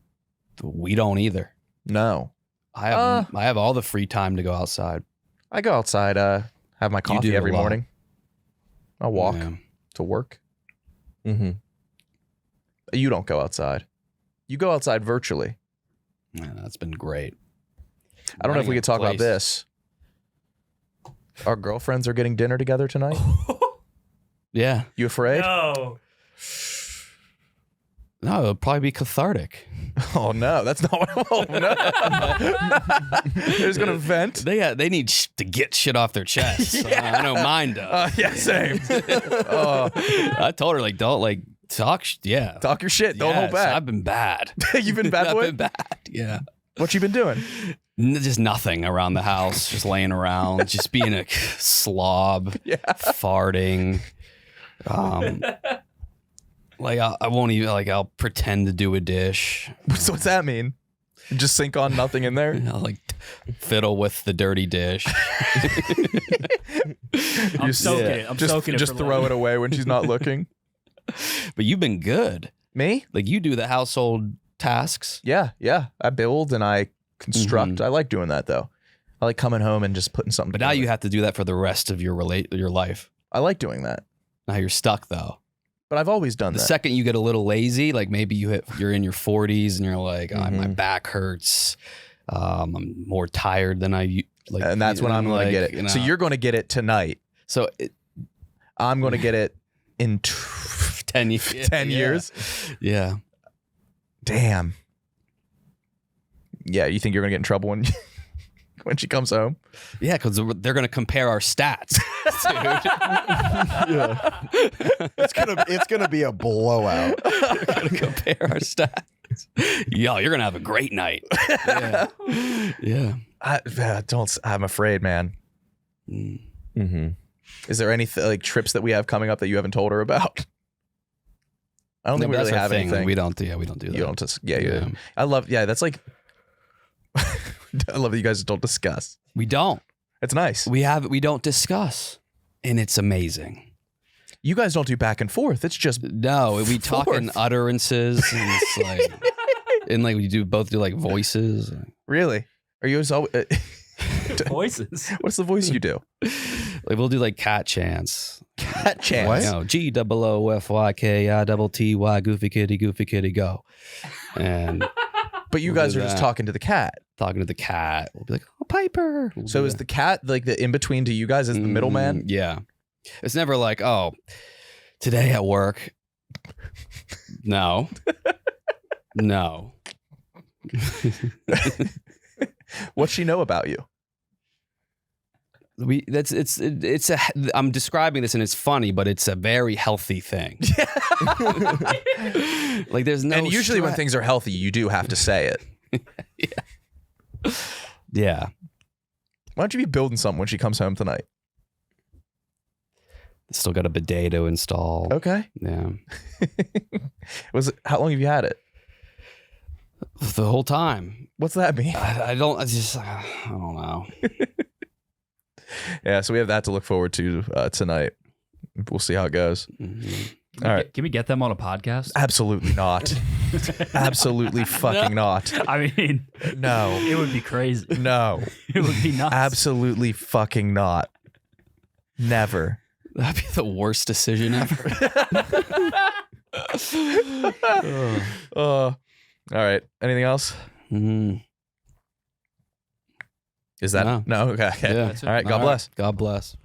we don't either. No. I have all the free time to go outside. I go outside, have my coffee do a every lot. morning. I'll walk Yeah. to work. Mm-hmm. You don't go outside. You go outside virtually. Yeah, that's been great. I don't know if we Running could talk a about place. this. Our girlfriends are getting dinner together tonight. Yeah. You afraid? No. No, it'll probably be cathartic. Oh no, that's not what. Oh no, they're just gonna vent. They need to get shit off their chest. I know mine does. Yeah, same. I told her, like, don't, like, talk. Yeah. Talk your shit. Don't hold Yes, back. I've been bad. You've been bad I've boy? been bad. Yeah. What you been doing? Just nothing around the house, just laying around, just being a slob, farting. Like, I won't even, like, I'll pretend to do a dish. So what's that mean? Just sink on nothing in there? You know, like, fiddle with the dirty dish. I'm soaking it. I'm soaking it. Just for throw later. it away when she's not looking. But you've been good. Me? Like you do the household tasks. Yeah. I build and I construct. I like doing that though. I like coming home and just putting something. But now together. you have to do that for the rest of your life. I like doing that, Now you're stuck though. but I've always done The that. second you get a little lazy, like maybe you're in your 40s and you're like, oh, my back hurts. I'm more tired than I like. And that's when I'm going to get it. So you're going to get it tonight. So I'm going to get it in 10 years. 10 years. Yeah. Damn. Yeah, you think you're going to get in trouble when when she comes home? Yeah, because they're going to compare our stats, dude. It's gonna be a blowout. They're going to compare our stats. Yo, you're going to have a great night. Yeah. Yeah. I'm afraid, man. Mm-hmm. Is there any like trips that we have coming up that you haven't told her about? I don't think we That's really our have thing. anything. We don't do that. You don't just I love that's like I love that you guys don't discuss. We don't. It's nice. We don't discuss. And it's amazing. You guys don't do back and forth. It's just No, we talk in Fourth. utterances and it's like and like we both do like voices. really. Are you always Voices. What's the voice you do? Like we'll do like cat chants. Cat chants. What? You know, GOOFYKITTY goofy kitty go. And But you We'll guys do are just that. talking to the cat. talking to the cat. We'll be like, oh, Piper. We'll So do is that. the cat like the in between to you guys as the middleman? Yeah. It's never like, oh, today at work. No. No. What's she know about you? I'm describing this and it's funny, but it's a very healthy thing. Like there's no And usually when stress. things are healthy, you do have to say it. Yeah. Why don't you be building something when she comes home tonight? Still got a bidet to install. Okay. Yeah. How long have you had it? The whole time. What's that mean? I don't know. Yeah, so we have that to look forward to tonight. We'll see how it goes. Mhm. All right. Can we get them on a podcast? Absolutely not. Absolutely fucking not. I mean, No. it would be crazy. No. It would be nuts. Absolutely fucking not. Never. That'd be the worst decision ever. All right. Anything else? Mhm. Is that No. no? Okay. Yeah. All right. God bless. God bless.